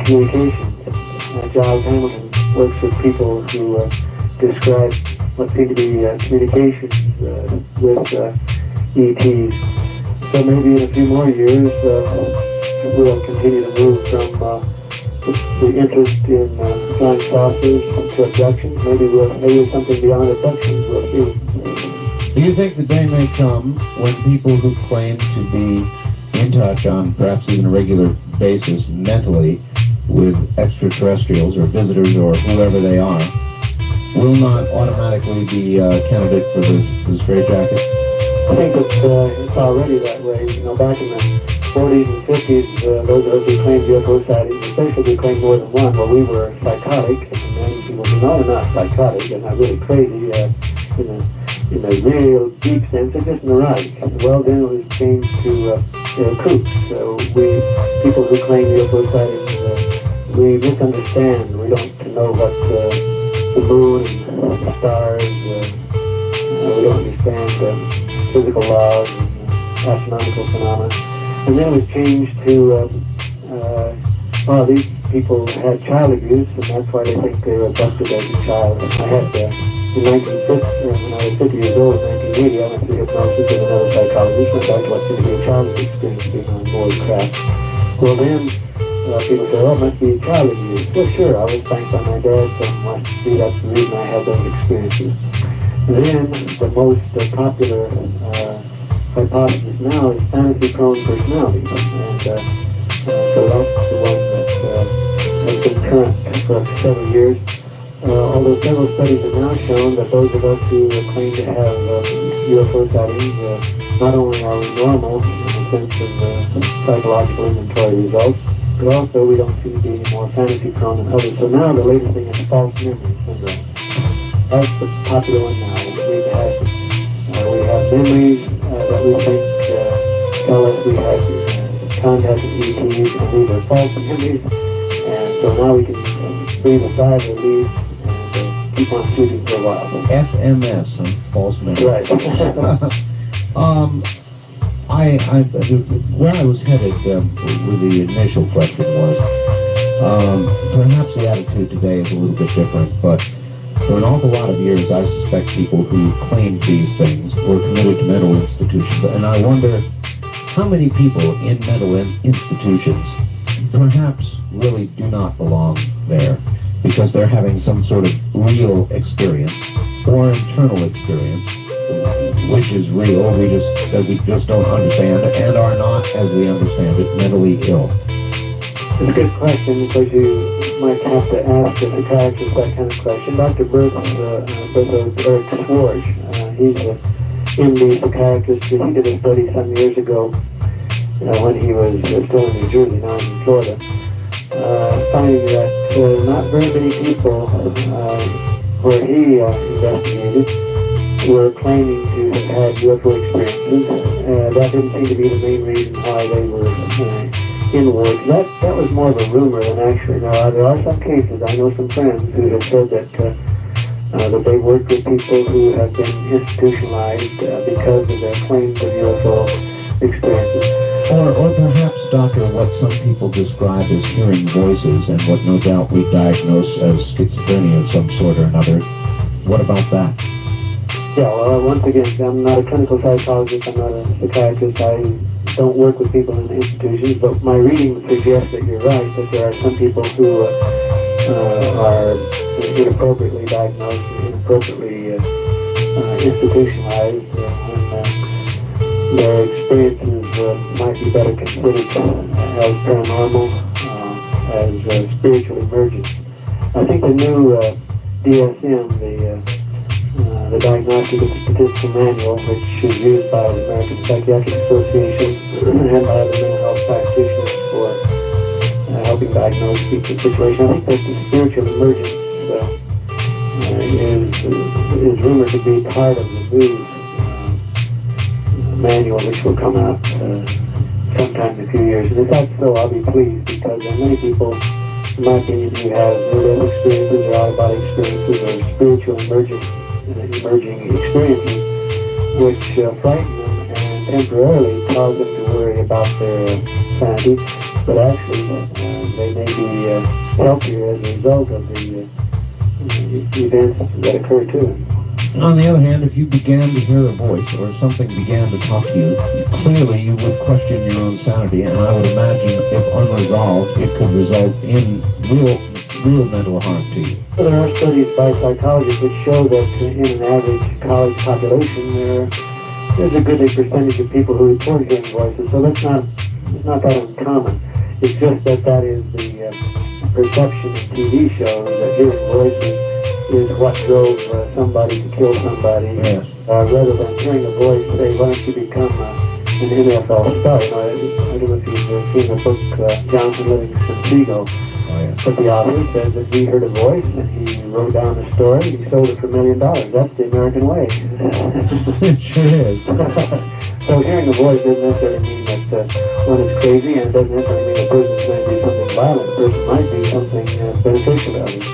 communications. Giles Hamilton works with people who describe what seem to be communications with ETs. So maybe in a few more years, we'll continue to move from the interest in flying saucers to abductions. Maybe something beyond abductions. We'll see. Do you think the day may come when people who claim to be in touch on perhaps even a regular basis mentally with extraterrestrials or visitors or whoever they are will not automatically be candidate for this straitjacket? I think it's already that way. You know, back in the 40s and 50s, those of us who claimed UFO sightings, especially who claimed more than one, well, we were psychotic, and many people who know they're not psychotic, they're not really crazy in a real deep sense, they're just neurotic. Well, then it was changed to kooks. So people who claim UFO sightings, we misunderstand. We don't know what the moon and the stars, we don't understand physical laws and astronomical phenomena. And then it was changed to, these people had child abuse, and that's why they think they were abducted as a child. I had, in 1950, when I was 50 years old, in 1980, I went through hypnosis with another psychologist, and that's what seemed to be a childhood experience being on board craft. Well, then, people say, oh, it must be child abuse. Well, sure, I was spanked by my dad, so must be that's the reason I had those experiences. Then, the most popular hypothesis now is fantasy-prone personality, and so that's the one that has been current for several years. Although several studies have now shown that those of us who claim to have UFO sightings, not only are we normal in the sense of psychological inventory results, but also we don't seem to be any more fantasy-prone than others. So now the latest thing is false memory syndrome. That's the popular one now. We have memories that we think tell us we had contact with ETs, and these are false memories. And so now we can breathe a sigh of relief and keep on shooting for a while. FMS, false memory. Right. Where I was headed with the initial question was, perhaps the attitude today is a little bit different, but for an awful lot of years, I suspect people who claimed these things were committed to mental institutions, and I wonder how many people in mental institutions perhaps really do not belong there because they're having some sort of real experience or internal experience, which is real, that we just don't understand and are not, as we understand it, mentally ill. It's a good question because you might have to ask a psychiatrist that kind of question. Dr. Eric Schwartz, he's an MD psychiatrist. He did a study some years ago when he was still in New Jersey, now in Florida, finding that not very many people where he investigated were claiming to have had UFO experiences. That didn't seem to be the main reason why they were in the woods. That was more of a rumor than actually. Now, there are some cases, I know some friends who have said that they worked with people who have been institutionalized because of their claims of UFO experiences. Or perhaps, Doctor, what some people describe as hearing voices and what no doubt we diagnose as schizophrenia of some sort or another. What about that? Yeah, well, once again, I'm not a clinical psychologist, I'm not a psychiatrist, I don't work with people in institutions, but my reading suggests that you're right, that there are some people who are inappropriately diagnosed, inappropriately institutionalized, when their experiences might be better considered as paranormal, as spiritual emergence. I think the new DSM, the Diagnostic and Statistical Manual, which is used by the American Psychiatric Association and by other mental health practitioners for helping diagnose people's situation. I think that the spiritual emergence is rumored to be part of the new manual, which will come out sometime in a few years. And if that's so, I'll be pleased, because there are many people, in my opinion, who have near-death experiences or out-of-body experiences or spiritual emerging experiences, which frighten them and temporarily cause them to worry about their sanity, but actually they may be healthier as a result of the events that occur to them. On the other hand, if you began to hear a voice or something began to talk to you, clearly you would question your own sanity, and I would imagine if unresolved, it could result in real mental harm to you. There are studies by psychologists which show that in an average college population, there's a goodly percentage of people who report hearing voices, so that's not that uncommon. It's just that is the perception in TV shows, that hearing voices is what drove somebody to kill somebody, yes. Rather than hearing a voice say, why don't you become an NFL star? I don't know if you've seen the book Jonathan Livingston Seagull. Oh, yes. But the author says that he heard a voice and he wrote down a story and he sold it for $1 million. That's the American way. It sure is. So hearing a voice doesn't necessarily mean that one is crazy, and it doesn't necessarily mean a person's going to do something violent. A person might do something beneficial to others.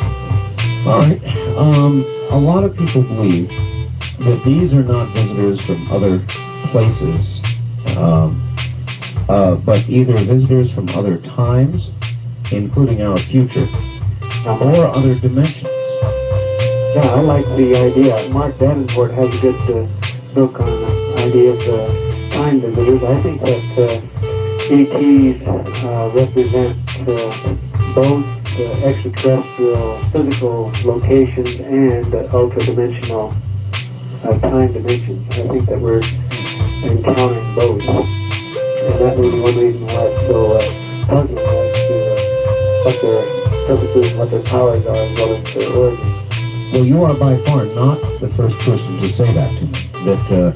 All right. A lot of people believe that these are not visitors from other places, but either visitors from other times, including our future, or other dimensions. Yeah, I like the idea. Mark Davenport has a good book on the idea of time visitors. I think that ETs represent both extraterrestrial physical locations and ultra-dimensional time dimensions. I think that we're encountering both. And that may be one reason why it's so puzzling as to what their purposes and what their powers are, as well as their origins. Well, you are by far not the first person to say that to me. That,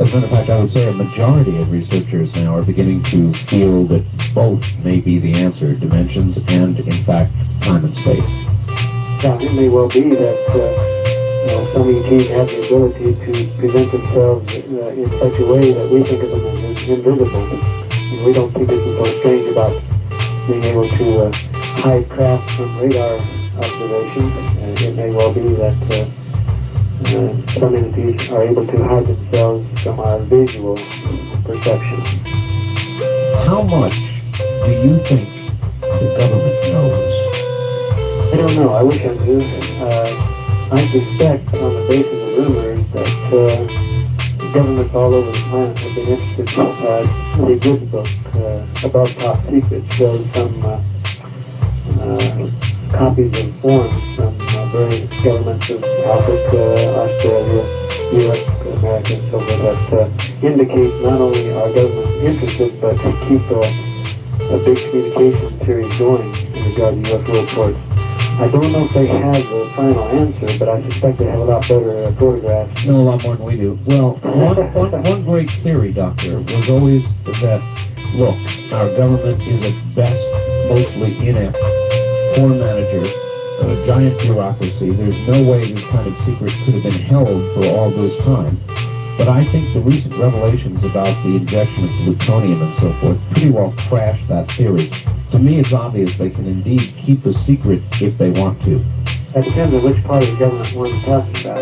as a matter of fact, I would say a majority of researchers now are beginning to feel that both may be the answer, dimensions and, in fact, time and space. Yeah, it may well be that some ETs have the ability to present themselves in such a way that we think of them as invisible. And we don't think anything so strange about being able to hide craft from radar observations. It may well be that some entities are able to hide themselves from our visual perception. How much do you think the government knows? I don't know. I wish I knew. I suspect, on the basis of rumors, that governments all over the planet have been interested. The good book, Above Top Secret, shows some copies of forms from various governments of Africa, Australia, Europe, America, and so forth, that indicate not only are governments interested, but to keep a big communication series going in regard to UFO reports. I don't know if they have the final answer, but I suspect they have a lot better photographs. Know a lot more than we do. Well, one great theory, Doctor, was always that, look, our government is at best mostly inept, poor managers, a giant bureaucracy. There's no way this kind of secret could have been held for all this time. But I think the recent revelations about the injection of plutonium and so forth pretty well crash that theory. To me, it's obvious they can indeed keep a secret if they want to. It depends on which part of the government one is talking about.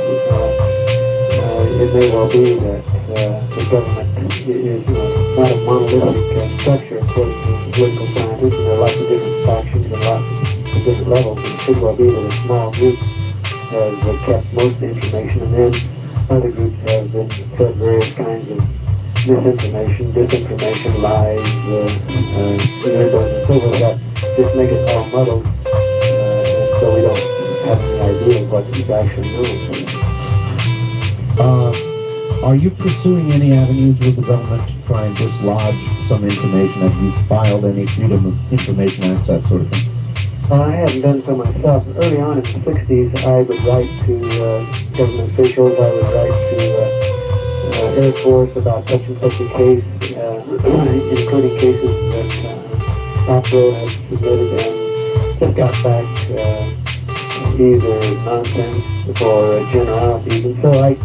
It may well be that the government is not a monolithic structure according to political scientists, and there are lots of different factions and lots of different levels. It could well be that a small group has kept most of the information, and then other groups have been fed various kinds of misinformation, disinformation, lies, and so forth. That just make it all muddled, and so we don't have any idea of what is actually known. Are you pursuing any avenues with the government to try and dislodge some information? Have you filed any Freedom of Information Acts, that sort of thing? I haven't done so myself. Early on in the 60s, I would write to government officials. I would write to Air Force about such and such a case, including cases that APRO had submitted, and just got back either nonsense or generalities. And so I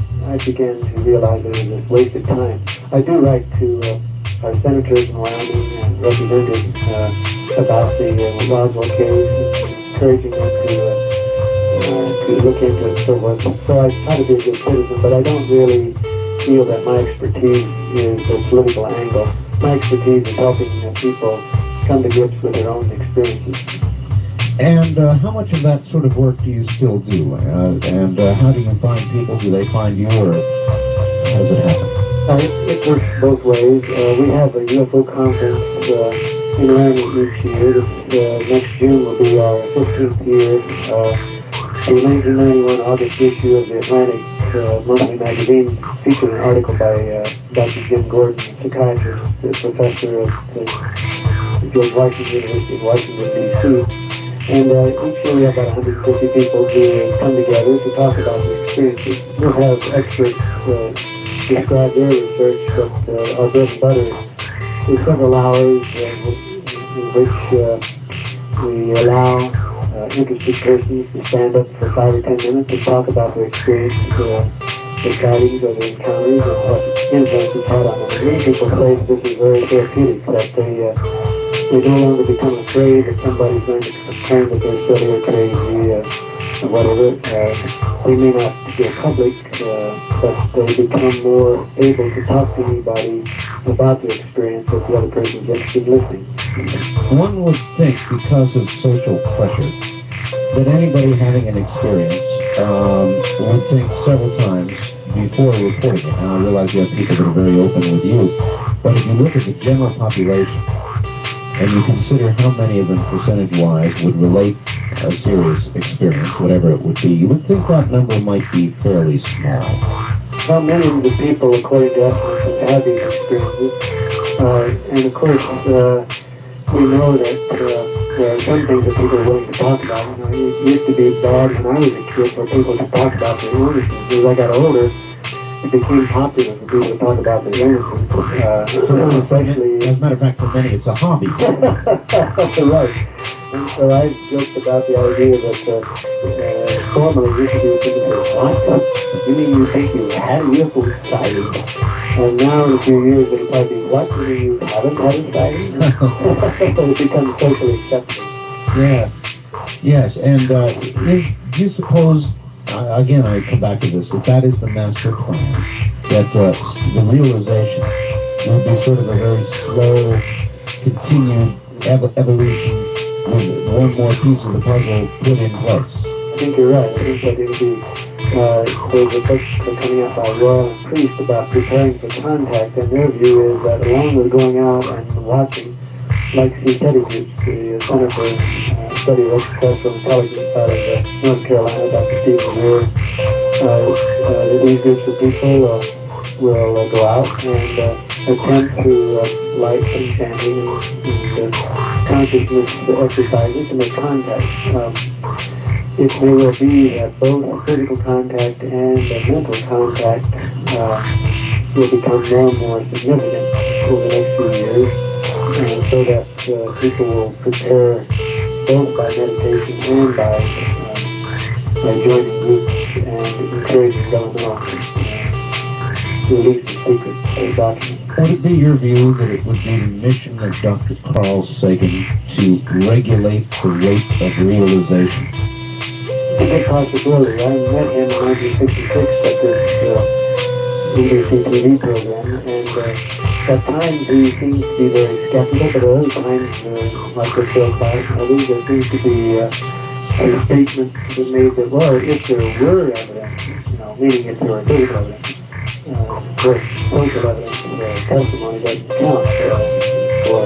began to realize that it was a waste of time. I do write to our senators in Wyoming and representatives about the Roswell case, encouraging them to look into it and so forth. So I try to be a good citizen, but I don't really feel that my expertise is the political angle. My expertise is helping people come to grips with their own experiences. And how much of that sort of work do you still do? And how do you find people? Do they find you, or how does it happen? It works both ways. We have a UFO conference in Miami each year. Next June will be our 15th year. The 1991 August issue of the Atlantic Monthly Magazine featured an article by Dr. Jim Gordon, a psychiatrist, a professor at the George Washington University of Washington, D.C. And each year we have about 150 people who come together to talk about their experiences. We'll have experts describe their research, but our bread and butter is several hours in which we allow interested persons to stand up for 5 or 10 minutes and talk about their experience, their sightings or their encounters, and what influence it's had on them. And many people say that this is very therapeutic, that they no longer become afraid that somebody's going to claim that they're silly or crazy or whatever. They may not go public, but they become more able to talk to anybody about their experience if the other person's interested in listening. One would think, because of social pressure, that anybody having an experience would think several times before reporting it. Now, I realize you have people that are very open with you, but if you look at the general population, and you consider how many of them percentage-wise would relate a serious experience, whatever it would be, you would think that number might be fairly small. Well, millions of people, according to estimates, have had these experiences. And of course, we know that there are some things that people are willing to talk about. You know, it used to be bad when I was a kid for people to talk about their illnesses. As I got older, it became popular for people to talk about their illnesses. Especially, as a matter of fact, for many, it's a hobby. Right. And so I joked about the idea that formerly you should be thinking, what? You mean you think you had a UFO sighting? And now in a few years it'll probably be, what? You mean you haven't had a sighting? So it becomes socially acceptable. Yeah. Yes, and do you suppose, again I come back to this, that is the master plan, that the realization will be sort of a very slow, continued evolution with one more piece of the puzzle put in place? I think you're right. I think that it would be, there's a book coming out by Royal and Priest about preparing for contact, and their view is that along with going out and watching, like CTEDI groups, the Center for Study of Extraterrestrial Intelligence out of North Carolina, Dr. Stephen Greer, these groups of people will go out and attempt to light some chanting and consciousness exercises to make contact. It may well be that both physical contact and mental contact will become more and more significant over the next few years, and so that people will prepare both by meditation and by joining groups and encouraging governmental release of secret documents. Would it be your view that it would be the mission of Dr. Carl Sagan to regulate the rate of realization? It's a good possibility. I met him in 1966 at this BBC TV program, and at times he seems to be very skeptical, but at other times, like with Bill Clark and others, there seems to be a statement that made that, well, if there were evidence, meaning if there were physical evidence, of course, social evidence, testimony doesn't count for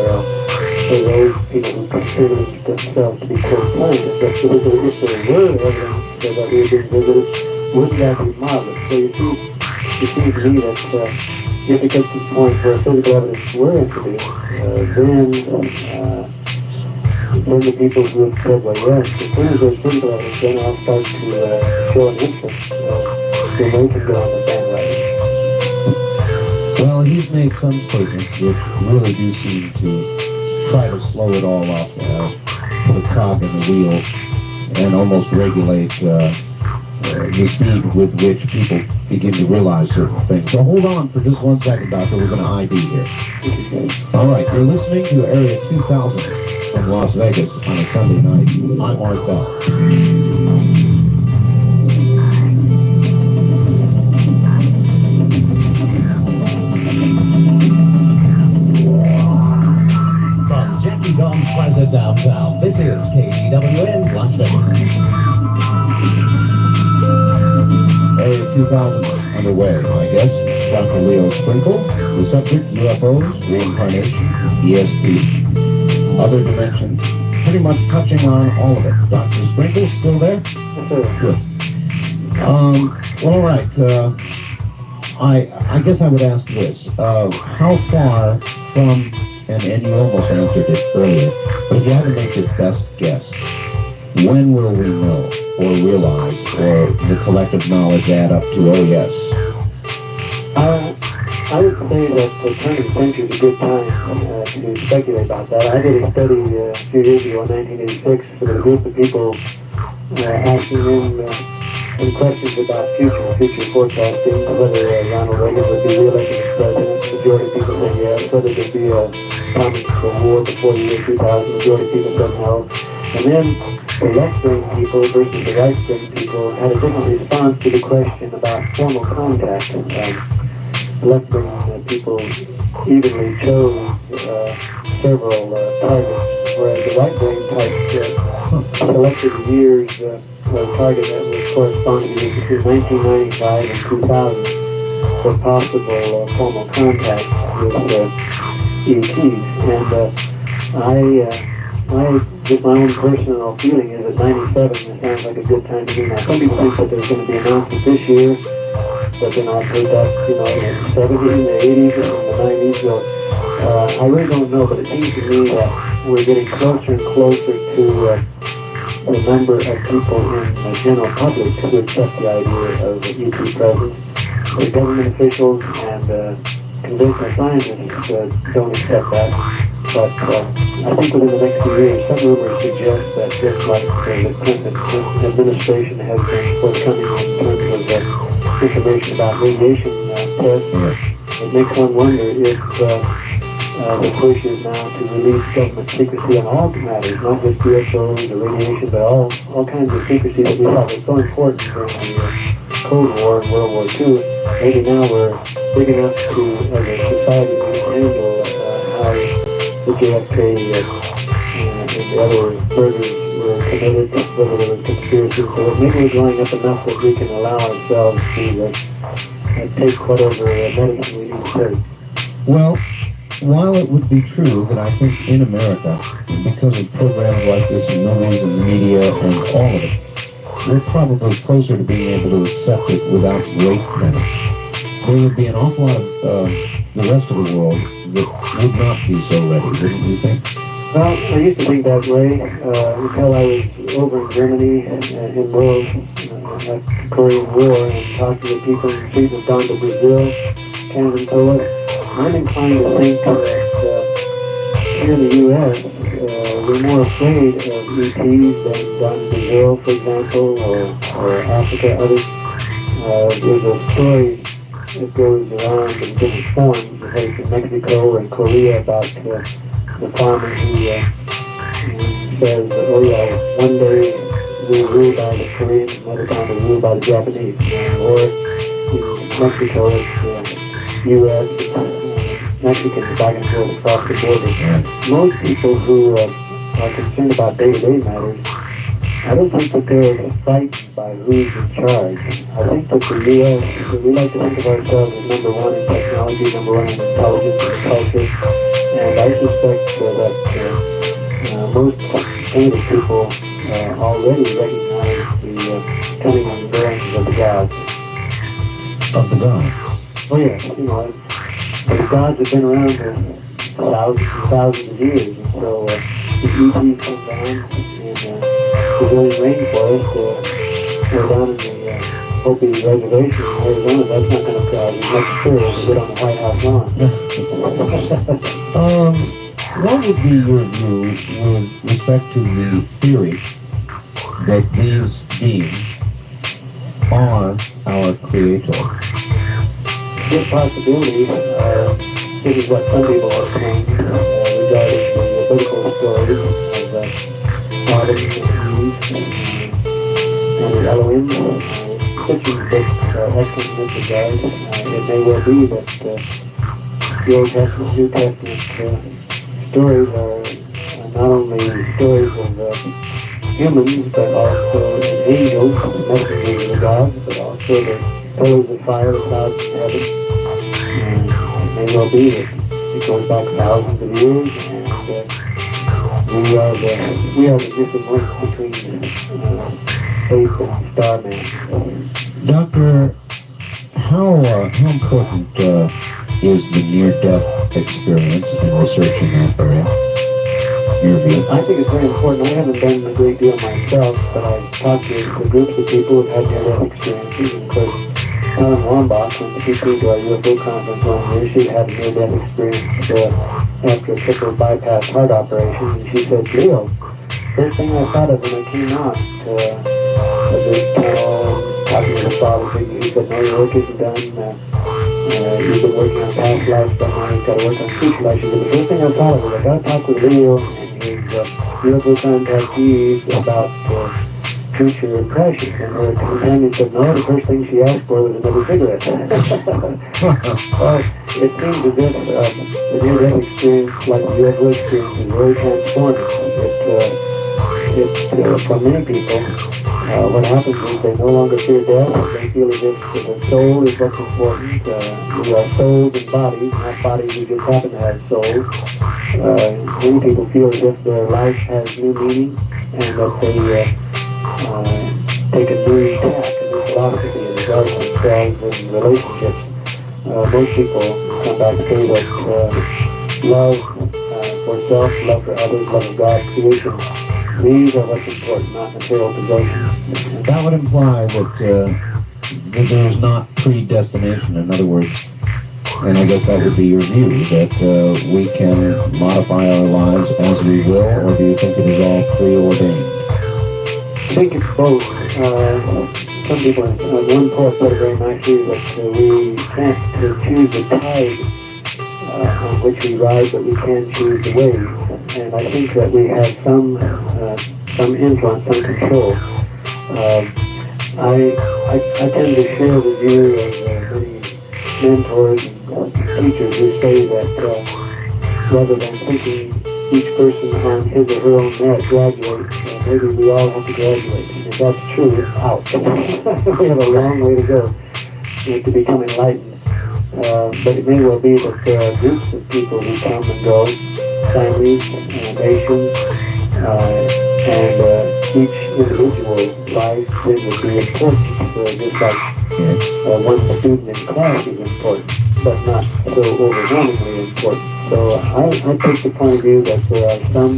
those people who consider themselves to be quote scientists. But if there were evidence that we had been visited, wouldn't that be marvelous? So you see, it seems to me that if it gets to the point where physical evidence were introduced, then the people who have said, well, yes, as soon as there's physical evidence, then I'll start to show an interest, then they can go on the bandwagon. Well, he's made some statements which really do seem to try to slow it all up, put a cog in the wheel, and almost regulate the speed with which people begin to realize certain things. So hold on for just 1 second, Doctor. We're going to ID here. All right, you're listening to Area 2000 from Las Vegas on a Sunday night. I'm Art Bell. Gong's Plaza downtown. This is KDWN Las Vegas. Area 2000 underway, I guess. Dr. Leo Sprinkle. The subject, UFOs, reincarnation, ESP. Other dimensions. Pretty much touching on all of it. Dr. Sprinkle, still there? Good. Well, all right. I guess I would ask this. How far from... And you almost answered it earlier, but if you had to make your best guess, when will we know, or realize, or the collective knowledge add up to, oh yes? I would say that the turn of the century is a good time to speculate about that. I did a study a few years ago in 1986 with a group of people asking them some questions about future forecasting, whether Ronald Reagan would be re-elected as president. The majority of people said yes. Whether there'd be a promise for war before the year 2000, the majority of people said no. And then the left-wing people versus the right-wing people had a different response to the question about formal contact. The left-wing people evenly chose several targets, whereas the right-wing type selected years a target that was corresponding to between 1995 and 2000 for possible formal contact with ETs. And just my own personal feeling is that 97 sounds like a good time to do that. Some people think that there's going to be announcements this year, but then I've heard that, in the 70s, in the 80s, and the 90s. So I really don't know, but it seems to me that we're getting closer and closer to the number of people in the general public who accept the idea of ET presence. The government officials and conventional scientists don't accept that. But I think within the next few years, some rumors suggest that just like the Clinton administration has been forthcoming in terms of information about radiation tests, it makes one wonder if the push is now to release government secrecy on all matters, not just UFOs or radiation, but all kinds of secrecy that we thought was so important during the Cold War and World War II. Maybe now we're big enough to, as a society, to handle how the JFK and the other murders were committed, whether there was conspiracy. So maybe we're growing up enough that we can allow ourselves to take whatever medicine we need to take. Well, while it would be true that I think in America, because of programs like this and movies and the media and all of it, we're probably closer to being able to accept it without great panic. There would be an awful lot of the rest of the world that would not be so ready, wouldn't you think? Well, I used to think that way until I was over in Germany in World after the Korean War and talking to people in the streets have gone to Brazil, Canada, and so on. I'm inclined to think that here in the U.S., we're more afraid of ETs than down in Brazil, for example, or Africa, others. There's a story that goes around in different forms, whether it's in Mexico and Korea, about the farmer who says, oh yeah, one day we rule by the Koreans, another time we rule by the Japanese. Or in Mexico, it's U.S., Mexicans back and forth across the border. Most people who are concerned about day-to-day matters, I don't think that they're frightened by who's in charge. I think that the U.S., we like to think of ourselves as number one in technology, number one in intelligence and culture, and I suspect that most Canadian people already recognize the coming and goings of the gods. Of the gods. Oh yeah, you know, the gods have been around for thousands and thousands of years, and so the ETs come down in the Brazilian rainforest, or down in the Hopi Reservation in Arizona. That's not going to cause as much stir as it did on the White House lawn. What would be your view with respect to the theory that these beings are our creator? Good possibility. This is what some people have claimed regarding the biblical stories of Adam and Eve and Elohim. Fiction books are excellent in this regard. It may well be that the Old Testament, New Testament stories are not only stories of humans, but also angels, messengers of the gods, but also the pillars of fire, the clouds of heaven. And it may well be that it goes back thousands of years, and we are the missing link between faith and starman. Doctor, how important is the near-death experience in researching that area? Your view? I think it's very important. I haven't done a great deal myself, but I've talked to groups of people who've had near-death experiences. And of course, Helen Wambach, when she came to our UFO conference one year, she had a near-death experience after a triple bypass heart operation, and she said, Leo, first thing I thought of when I came out was this panel talking to the father figure. He said, no, your work isn't done. You've been working on past lives, but now you've got to work on future lives. She said, the first thing I thought of was I got to talk with Leo and his UFO contactees about future impressions. And her companion said, no, the first thing she asked for was another cigarette. Well, it seems as if the near-death experience, like the UFO experience, is very transformative. For many people, what happens is they no longer fear death. They feel as if the soul is what's important. We are souls and bodies, not bodies who just happen to have souls. Many people feel as if their life has new meaning and that they take a new tack, a new philosophy in regard to themselves and relationships. Most people come back to say that love for self, love for others, love of God, creation, these are what's important, not material possessions. That would imply that there is not predestination. In other words, and I guess that would be your view, that we can modify our lives as we will, or do you think it is all preordained? I think it's both. Some people, one poet said it very nicely, that we can't choose the tide on which we ride, but we can choose the wave. And I think that we have some influence, some control. I tend to share the view of many mentors and teachers who say that rather than thinking each person on his or her own merit graduates, maybe we all have to graduate. And if that's true, it's out. We have a long way to go to become enlightened. But it may well be that there are groups of people who come and go, families, nations, and each individual life then would be important. Just like one student in class is important, but not so overwhelmingly important. So I take the point of view that there are some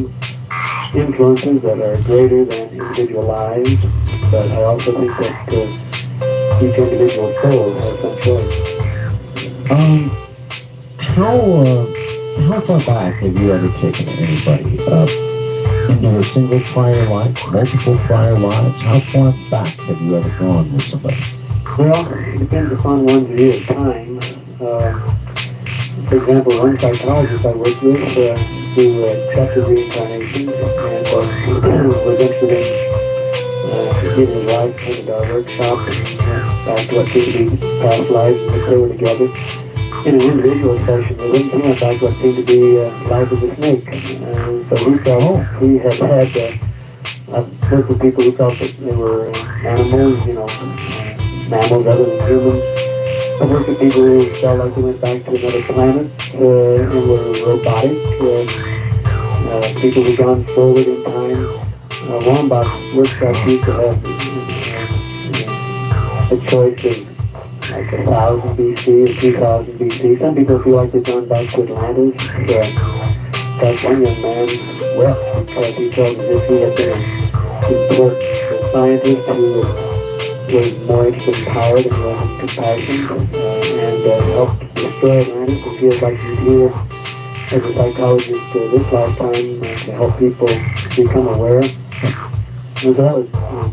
influences that are greater than individual lives, but I also think that each individual soul has some choice. How far back have you ever taken anybody into a single prior life, multiple prior lives? How far back have you ever gone with somebody? Well, it depends upon one's view of time. For example, one psychologist I worked with who accepted reincarnation and was interested in getting his wife into our workshop and asked what seemed to be past lives and if they were together. In an individual session with him, he went back to what seemed to be life of a snake. So he felt he had I've worked with people who felt that they were animals, mammals other than humans. I've worked with people who felt like they went back to another planet and were robotic. People who've gone forward in time. Wambach's workshop used to have a choice of like 1,000 BC or 2,000 BC. Some people feel like they've gone back to Atlantis. That one young man wept because he felt as if he had been an important scientist who was moist and empowered and had compassion and helped destroy Atlantis. He feels like he's here as a psychologist this lifetime to help people become aware. And that was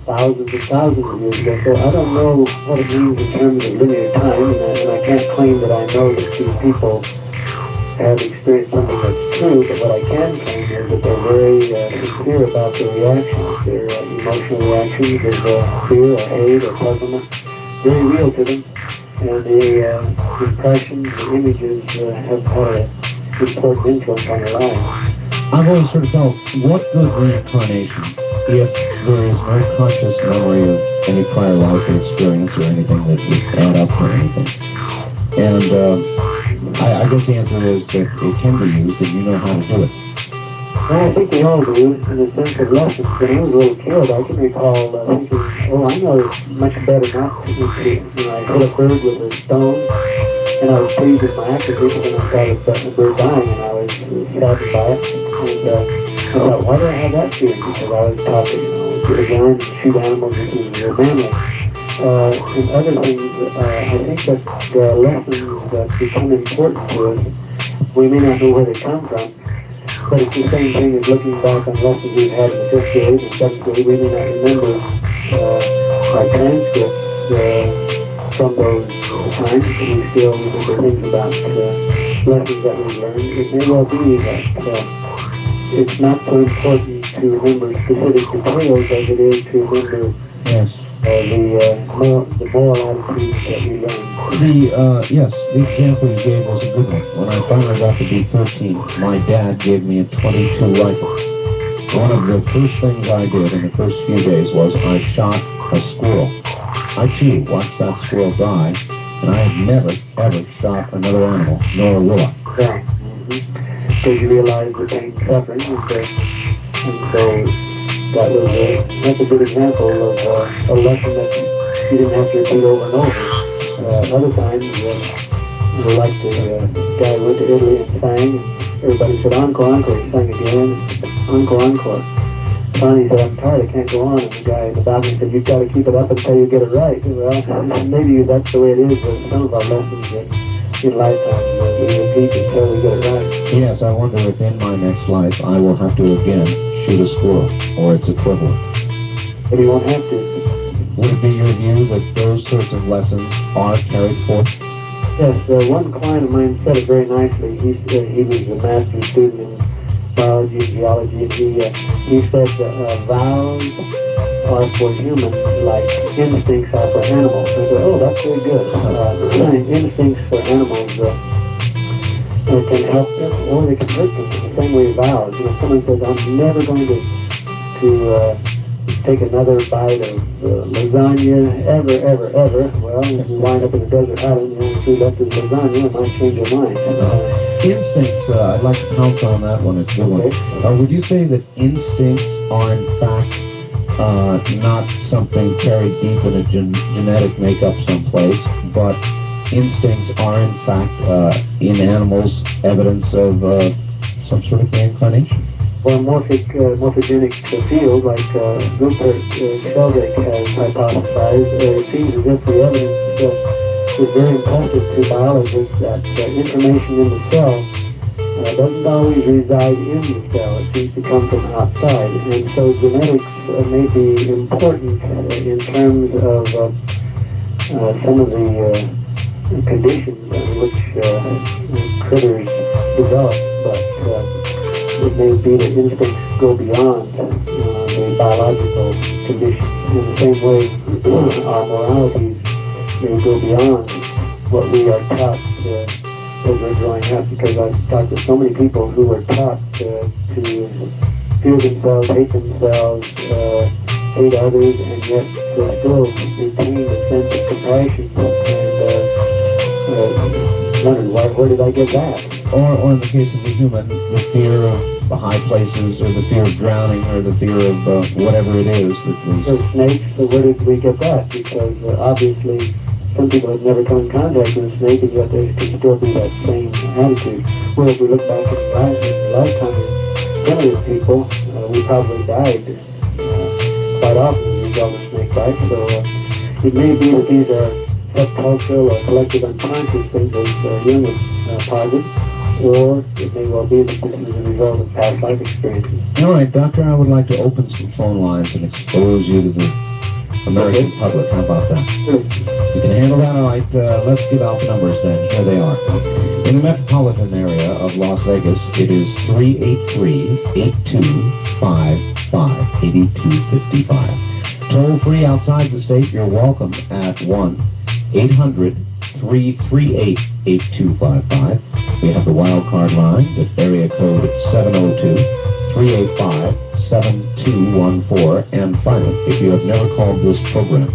thousands and thousands of years ago. So I don't know what it means in terms of linear time, and I can't claim that I know that these people have experienced something that's true, but what I can claim is that they're very sincere about their reactions, their emotional reactions of fear or hate or puzzlement, very real to them, and the impressions, the images have had an important influence on their lives. I've always sort of felt, what good reincarnation if there is no conscious memory of any prior life or experience or anything that would add up or anything? And I guess the answer is that it can be used and you know how to do it. Well, I think we all do, in the sense of lessons. When I was a little kid, I can recall thinking, I know it's much better not to hit a bird with a stone, and I was pleased with my accuracy when I saw the bird dying, and I was saddened by it. And I thought, why do I have that feeling? Because I was taught to, get a gun and shoot animals with your manly. And other things, I think that the lessons that become important to us, we may not know where they come from, but it's the same thing as looking back on lessons we've had in the 5th grade and 7th grade. We may not remember our transcripts from those times, but we still remember things about lessons that we've learned. It may well be that it's not so important to remember specific details as it is to remember the moral attitudes that we learned. Yes, the example you gave was a good one. When I finally got to be 13, my dad gave me a .22 rifle. One of the first things I did in the first few days was I shot a squirrel. I too watched that squirrel die, and I have never, ever shot another animal, nor will I. Yeah. Because you realize the pain and suffering, and so that's a good example of a lesson that you didn't have to repeat over and over. Other times, like the guy who went to Italy and sang, and everybody said, encore, encore, he sang again, encore, encore. Finally he said, I'm tired, I can't go on, and the guy in the balcony said, you've got to keep it up until you get it right. Well, maybe that's the way it is with some of our lessons in lifetime. We repeat until we get it right. Yes, I wonder if in my next life I will have to again shoot a squirrel, or its equivalent. But you won't have to. Would it be your view that those sorts of lessons are carried forth? Yes, one client of mine said it very nicely. He was a master's student in biology and geology, and he said that vows are for humans like instincts are for animals. I said, oh, that's very good. Instincts for animals can help them or they can hurt them the same way vows. Someone says, I'm never going to take another bite of lasagna ever. Well, if you wind up in a desert island, the only food left is lasagna, it might change your mind. Instincts, I'd like to count on that one. It's a good one. Would you say that instincts are in fact not something carried deep in a genetic makeup someplace, but instincts are in fact in animals evidence of some sort of reincarnation? Or morphogenic field, like Rupert Sheldrake has hypothesized, it seems as if the evidence is very impressive to biologists that information in the cell doesn't always reside in the cell. It seems to come from outside. And so genetics may be important in terms of some of the conditions in which critters develop, but it may be that instincts go beyond the biological conditions. In the same way, our moralities may go beyond what we are taught as we're growing up, because I've talked to so many people who were taught to fear themselves, hate themselves, hate others, and yet they still retain a sense of compassion, and wondered, where did I get that? Or in the case of the human, the fear of the high places, or the fear of drowning, or the fear of whatever it is that was... So snakes, so where did we get that? Because obviously some people have never come in contact with a snake, and yet there can still be that same attitude. Well, if we look back in the lifetime of primitive people, we probably died quite often as a result of snake bite. So it may be that these are subcultural or collective unconscious things, as Jung would posit, or it may well be that this is a result of past life experiences. All right, Doctor, I would like to open some phone lines and expose you to the American public. How about that? Sure. You can handle that? All right, let's give out the numbers then. Here they are. In the metropolitan area of Las Vegas, it is 383-8255-8255. Toll free outside the state, you're welcome at 1-800-338-8255. We have the wild card lines at area code 702-385-7214. And finally, if you have never called this program,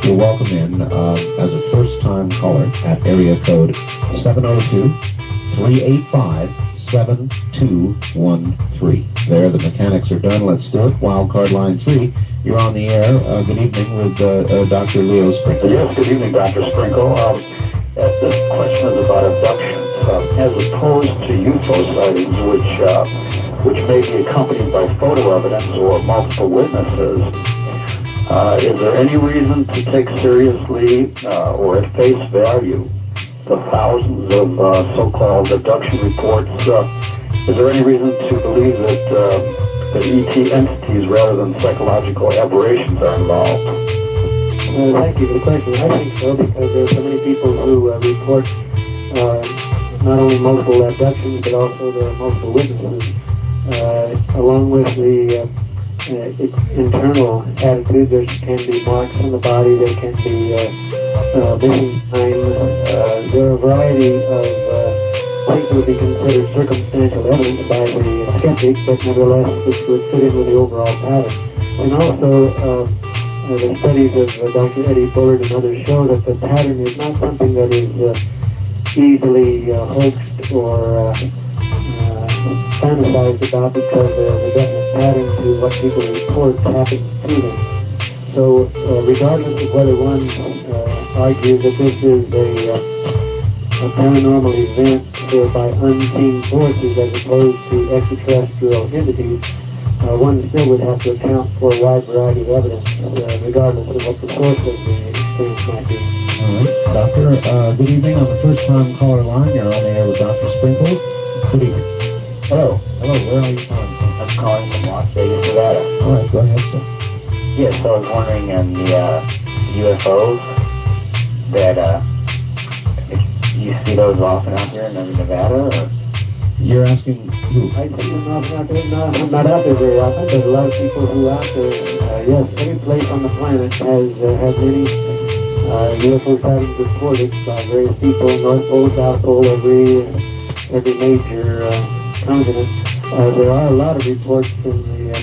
you're welcome in as a first-time caller at area code 702-385-7213. There, the mechanics are done. Let's do it. Wild card line 3. You're on the air. Good evening with Dr. Leo Sprinkle. Yes, good evening, Dr. Sprinkle. This question is about abductions, as opposed to UFO sightings, which may be accompanied by photo evidence or multiple witnesses. Is there any reason to take seriously or at face value the thousands of so-called abduction reports? Is there any reason to believe that ET entities rather than psychological aberrations are involved? Thank you for the question. I think so, because there are so many people who report not only multiple abductions, but also there are multiple witnesses, along with the internal attitude. There can be marks on the body, there can be missing time. There are a variety of things that would be considered circumstantial evidence by the skeptic, but nevertheless which would fit in with the overall pattern. And also the studies of Dr. Eddie Bullard and others show that the pattern is not something that is easily hoaxed or fantasized about, because there's a definite pattern to what people report happens to them. So regardless of whether one argues that this is a paranormal event by unseen forces as opposed to extraterrestrial entities, one still would have to account for a wide variety of evidence, regardless of what the source of the experience might be. All right, Doctor, good evening on the first-time caller line. You're on the air with Dr. Sprinkle. Good evening. Hello. Hello, where are you calling from? I'm calling from Las Vegas, Nevada. All right, go ahead, sir. Yes, I was wondering on the UFOs that if you see those often out there in Nevada, or? You're asking who? I see them often out there. No, I'm not out there very often, but a lot of people who are out there, yes, any place on the planet has many UFO sightings reported by various people, North Pole, South Pole, every major continent. There are a lot of reports in the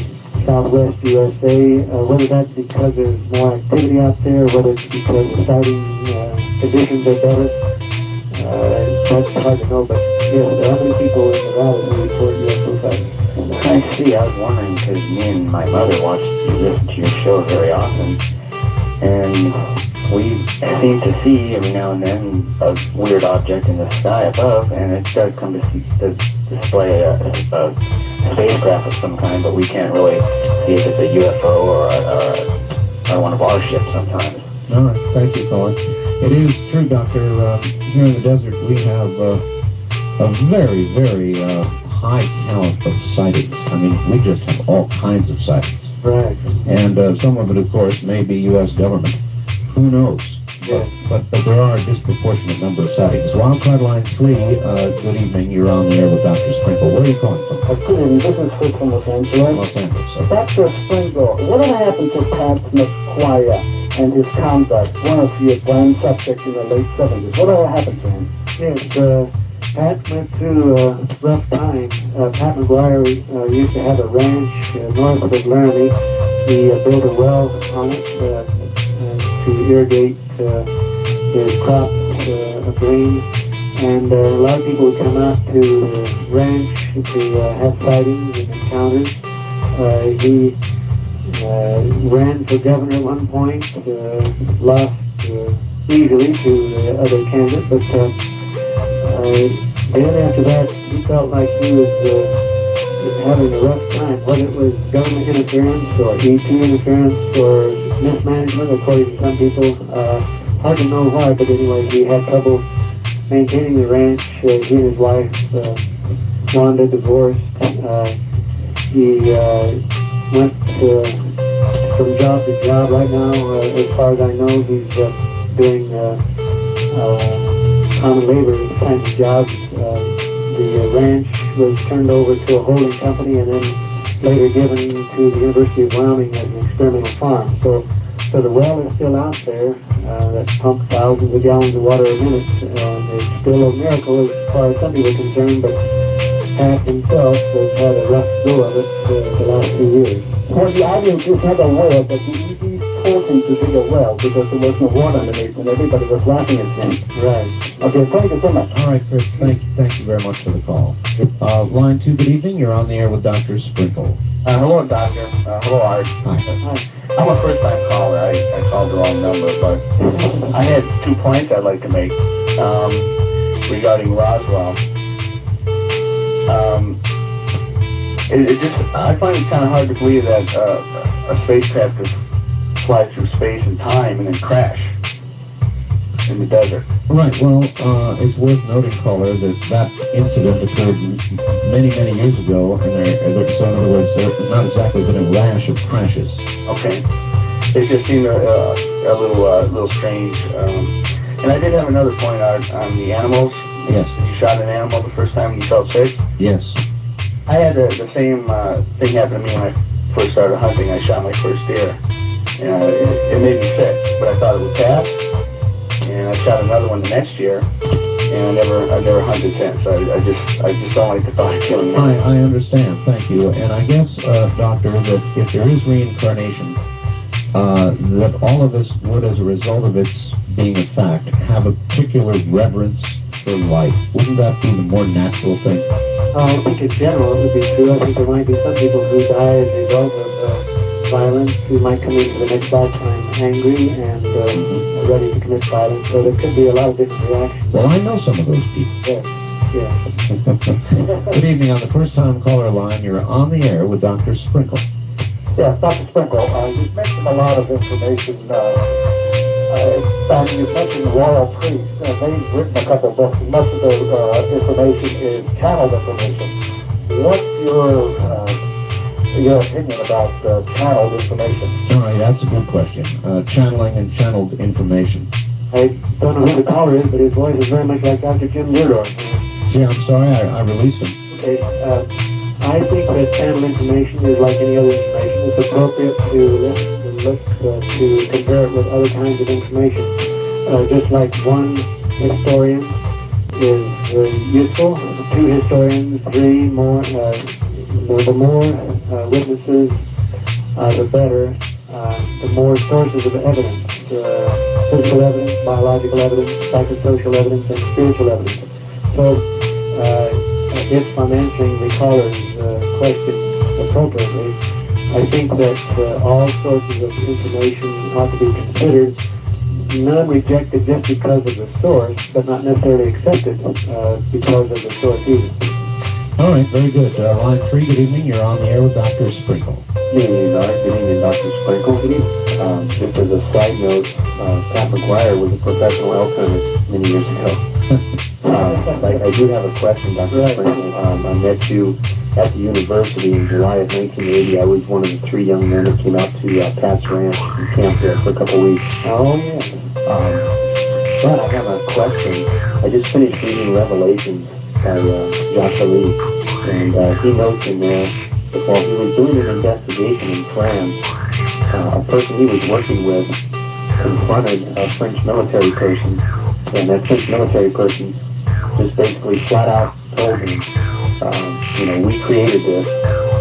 Southwest USA, whether that's because there's more activity out there, whether it's because the sighting conditions are better, that's hard to know, but yes, there are many people in Nevada who report UFO sightings. I see. I was wondering, because me and my mother listen to your show very often, and we seem to see every now and then a weird object in the sky above, and it does come to display a spacecraft of some kind, but we can't really see if it's a UFO or one of our ships sometimes. All right, thank you, caller. It is true, Doctor. Here in the desert, we have a very, very high count of sightings. I mean, we just have all kinds of sightings. Right. And some of it, of course, may be U.S. government. Who knows? Yeah. But there are a disproportionate number of sightings. Wildcard Line 3, good evening. You're on the air with Dr. Sprinkle. Where are you calling from? Good evening. This is Chris from Los Angeles. Los Angeles. Okay. Dr. Sprinkle, what happened to Pat McGuire and his conduct? One of your prime suspects in the late 70s. What happened to him? Yes, Pat went through a rough time. Pat McGuire used to have a ranch north of Laramie. He built a well on it to irrigate his crops of grain. And a lot of people would come out to the ranch to have sightings and encounters. He ran for governor at one point, lost easily to the other candidate, but then after that, he felt like he was having a rough time. Whether it was government interference or ET interference or mismanagement, according to some people, hard to know why, but anyway, he had trouble maintaining the ranch. He and his wife wanted a divorce. He went from job to job. Right now, as far as I know, he's doing common labor kinds of jobs. The ranch was turned over to a holding company and then later given to the University of Wyoming as an experimental farm. So the well is still out there that pumps thousands of gallons of water a minute. It's still a miracle as far as some people are concerned, but Pat himself has had a rough go of it the last few years. Well, the idea was just have a well, but the ED told him to dig a well because there was no water underneath and everybody was laughing at him. Right. Okay, thank you so much. All right, Chris, thank you very much for the call. Line 2, good evening. You're on the air with Dr. Sprinkle. Hello, Doctor. Hello, Art. Hi. I'm a first-time caller. I called the wrong number, but I had 2 points I'd like to make regarding Roswell. I find it kind of hard to believe that a spacecraft could fly through space and time and then crash in the desert. Right, well, it's worth noting, caller, that incident occurred many, many years ago, and so in other words, there's not exactly been a rash of crashes. Okay. It just seemed a little strange. And I did have another point on the animals. Yes. You shot an animal the first time and you felt sick? Yes. I had the same thing happen to me when I first started hunting. I shot my first deer. It made me sick, but I thought it would pass. And I shot another one the next year, and I never hunted since. I just don't like the thought of killing them. I understand, thank you. And I guess, Doctor, that if there is reincarnation, that all of us would, as a result of its being a fact, have a particular reverence for life. Wouldn't that be the more natural thing? I think in general it would be true. I think there might be some people who die as a result of violence who might come into the next lifetime angry and ready to commit violence. So there could be a lot of different reactions. Well, I know some of those people. Yes. Good evening. On the first-time caller line, you're on the air with Dr. Sprinkle. Yes, Dr. Sprinkle, you've mentioned a lot of information. You've mentioned the royal priest. They've written a couple books. Much of the information is channeled information. What's your opinion about channeled information? All right, that's a good question. Channeling and channeled information. I don't know who the caller is, but his voice is very much like Dr. Jim Murdor. Gee, I'm sorry, I released him. Okay, I think that channeled information is like any other information. It's appropriate to listen and look to compare it with other kinds of information. Just like one historian is useful, 2 historians, 3 more. The more witnesses, the better. The more sources of evidence, physical evidence, biological evidence, psychosocial evidence, and spiritual evidence. So, if I'm answering the caller's question appropriately, I think that all sources of information ought to be considered, none rejected just because of the source, but not necessarily accepted because of the source either. All right, very good. Line 3, good evening. You're on the air with Dr. Sprinkle. Good evening, Dr. Sprinkle. Just as a side note, Pat McGuire was a professional elk hunter many years ago. I do have a question, Dr. Right. Sprinkle. I met you at the university in July of 1980. I was one of the 3 young men that came out to Pat's Ranch and camped there for a couple weeks. Oh, yeah. But I have a question. I just finished reading Revelations by Joshua Lee, and he notes in there that while he was doing an investigation in France, a person he was working with confronted a French military person, and that French military person just basically flat out told him, we created this,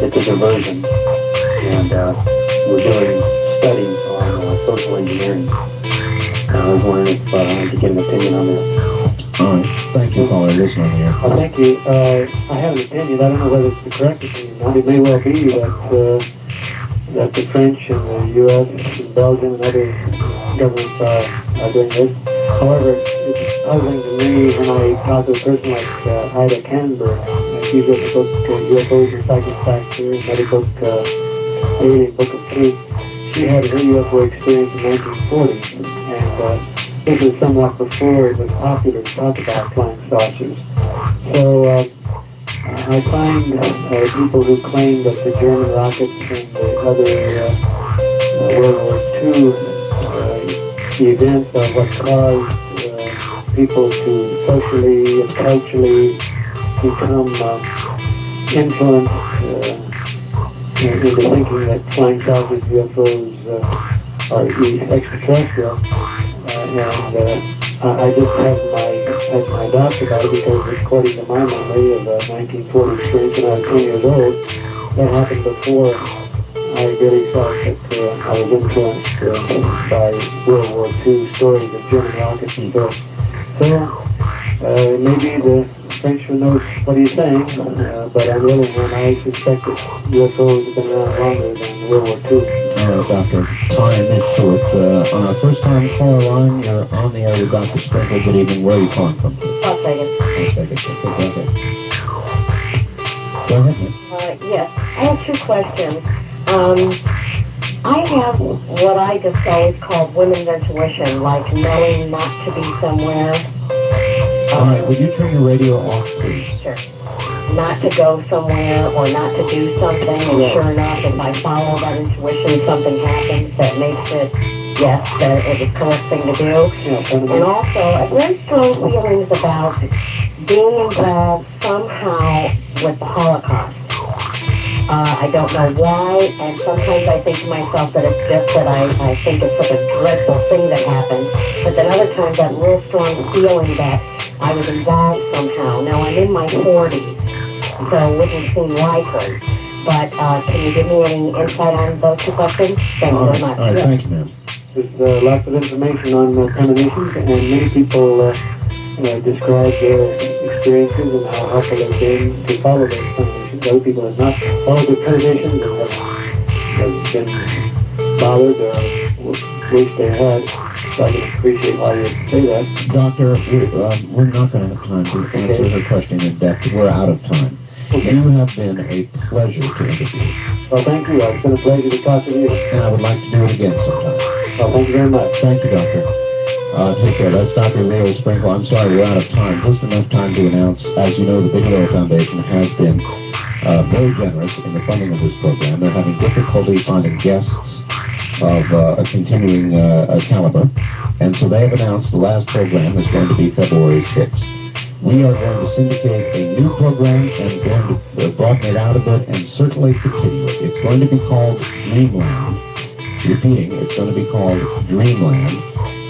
it's a diversion, and we're doing studies on social engineering. I was wondering if I could get an opinion on that. All right. Thank you, caller. Listen on here. Well, thank you. I have an opinion. I don't know whether it's the correct opinion. It may well be that the French and the U.S. and Belgium and other governments are doing this. However, it's puzzling to me when I talk to a person like Ida Canberra. She's written a book, UFOs and Psychic Factor, another book, Alien Book of Truth. She had her UFO experience in 1940, and this was somewhat before it was popular to talk about flying saucers. So I find people who claim that the German rockets and the other World War II events are what caused people to socially and culturally become influenced into thinking that flying saucers, UFOs, are extraterrestrial. I just had my doubts about it because, according to my memory of 1940 experience when I was 10 years old, that happened before I really felt that I was influenced by World War II stories of German rockets and so. So maybe the Frenchman knows what he's saying, but on the other hand, I suspect that UFOs have been around longer than World War II. All right, Doctor. Time is short. On our first time caller line, you're on the air with Dr. Sprinkle. Good evening. Where are you calling from? Las Vegas. Las Vegas. Okay, go ahead. Go ahead, ma'am. Yes, I have 2 questions. I have what I just always called women's intuition, like knowing not to be somewhere. All right, would you turn your radio off, please? Sure. Not to go somewhere or not to do something, and sure enough, if I follow that intuition, something happens that makes it, yes, that it was the correct thing to do. And also, I have very strong feelings about being involved somehow with the Holocaust. I don't know why, and sometimes I think to myself that it's just that I think it's such a dreadful thing that happened, but then other times that real strong feeling that I was involved somehow. Now, I'm in my 40s, so it wouldn't seem likely, but can you give me any insight on those 2 questions? Thank you very much. All right, thank you, ma'am. There's lots of information on premonitions, and many people describe their experiences and how helpful they've been to follow those premonitions. Other people have not followed the premonitions and have been bothered or wish they had. So I can appreciate why you say that. Doctor, we're not going to have time to answer her question in depth. We're out of time. Okay. You have been a pleasure to interview, Well, thank you. It's been a pleasure to talk to you. and I would like to do it again sometime. Well, thank you very much. Thank you, Doctor. Take care. That's Dr. Leo Sprinkle. I'm sorry we're out of time. Just enough time to announce, as you know, the Bigelow Foundation has been very generous in the funding of this program. They're having difficulty finding guests of a continuing caliber, and so they have announced the last program is going to be February 6th. We are going to syndicate a new program and going to broaden it out a bit and certainly continue it. It's going to be called Dreamland. Repeating, it's going to be called Dreamland.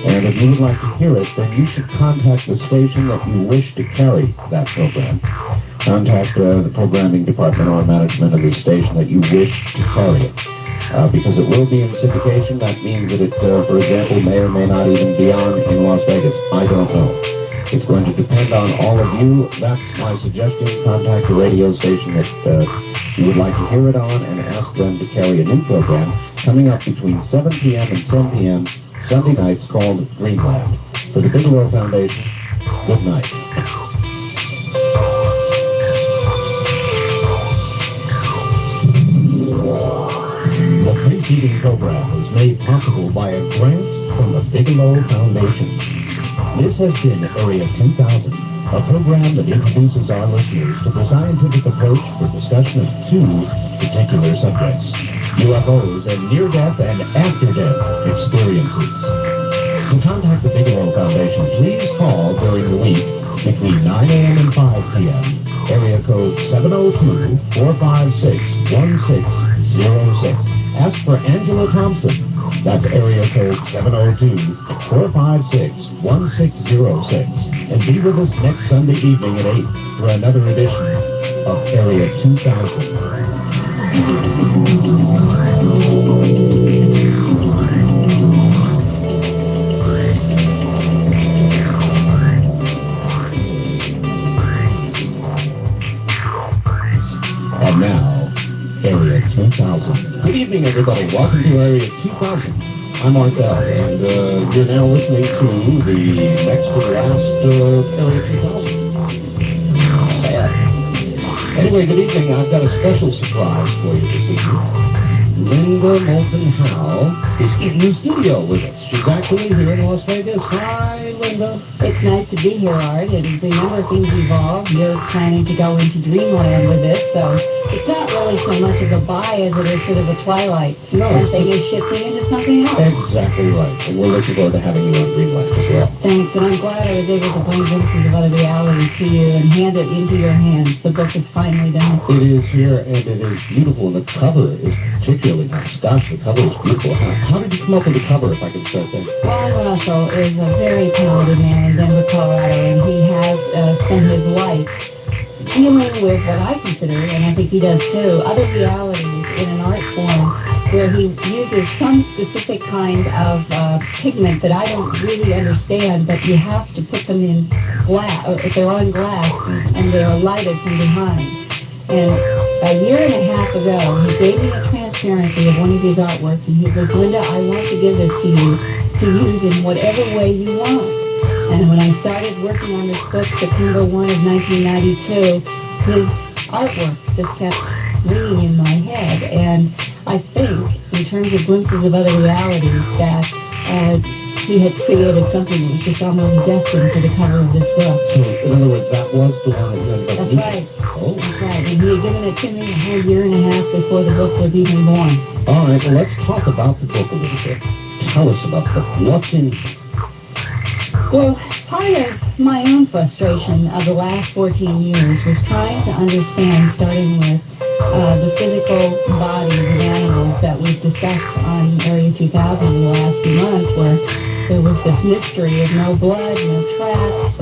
And if you would like to hear it, then you should contact the station that you wish to carry that program. Contact the programming department or management of the station that you wish to carry it. Because it will be in syndication, that means that it, for example, may or may not even be on in Las Vegas. I don't know. It's going to depend on all of you. That's my suggestion. Contact the radio station that you would like to hear it on and ask them to carry a new program coming up between 7 p.m. and 10 p.m. Sunday nights called Dreamland. For the Bigelow Foundation, good night. The preceding program was made possible by a grant from the Bigelow Foundation. This has been Area 2000, a program that introduces our listeners to the scientific approach for discussion of two particular subjects: UFOs and near-death and after-death experiences. To contact the Bigelow Foundation, please call during the week between 9 a.m. and 5 p.m. Area code 702-456-1606. Ask for Angela Thompson. That's area code 702-456-1606. And be with us next Sunday evening at 8 for another edition of Area 2000. And now, Area 2000. Good evening, everybody. Welcome to Area 2000. I'm Art Bell, and you're now listening to the next to last Area 2000. Sad. Anyway, good evening. I've got a special surprise for you this evening. Linda Moulton Howe is in the studio with us. She's actually here in Las Vegas. Hi, Linda. It's nice to be here, Art, and the number of things evolve. You're planning to go into dreamland with this, so it's not really so much of a buy as it is sort of a twilight. No. Something is shifting into something else. Exactly right. And we're looking forward to having you on Dreamland as well. Thanks, and I'm glad I was able to bring Glimpses of Other Realities to you and hand it into your hands. The book is finally done. It is here, and it is beautiful, and the cover is particularly nice. Gosh, the cover is beautiful. How did you come up with the cover, if I could start there? Ron Russell is a very talented man in Denver, Colorado, and he has spent his life dealing with what I consider, and I think he does too, other realities in an art form where he uses some specific kind of pigment that I don't really understand, but you have to put them in glass, if they're on glass, and they're lighted from behind. And a year and a half ago, he gave me a transparency of one of his artworks, and he says, Linda, I want to give this to you to use in whatever way you want. And when I started working on this book, September 1 of 1992, his artwork just kept ringing in my head. And I think, in terms of Glimpses of Other Realities, that he had created something that was just almost destined for the cover of this book. So, in other words, that was the one that you ended up That's using? right. Oh. That's right. And he had given it to me a whole year and a half before the book was even born. All right, well, let's talk about the book a little bit. Tell us about the book. What's in it? Well, part of my own frustration of the last 14 years was trying to understand, starting with the physical bodies of animals that we've discussed on Area 2000 in the last few months, where there was this mystery of no blood, no tracks,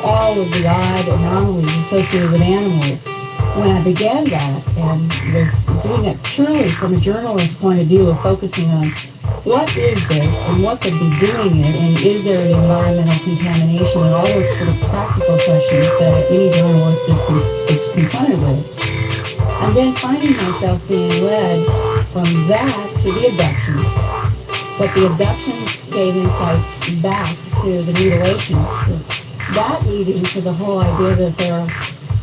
all of the odd anomalies associated with animals. When I began that and was doing it purely from a journalist's point of view of focusing on what is this and what could be doing it, and is there an environmental contamination, and all those sort of practical questions that any journalist is confronted with. And then finding myself being led from that to the abductions. But the abductions gave insights back to the mutilations. That leading to the whole idea that there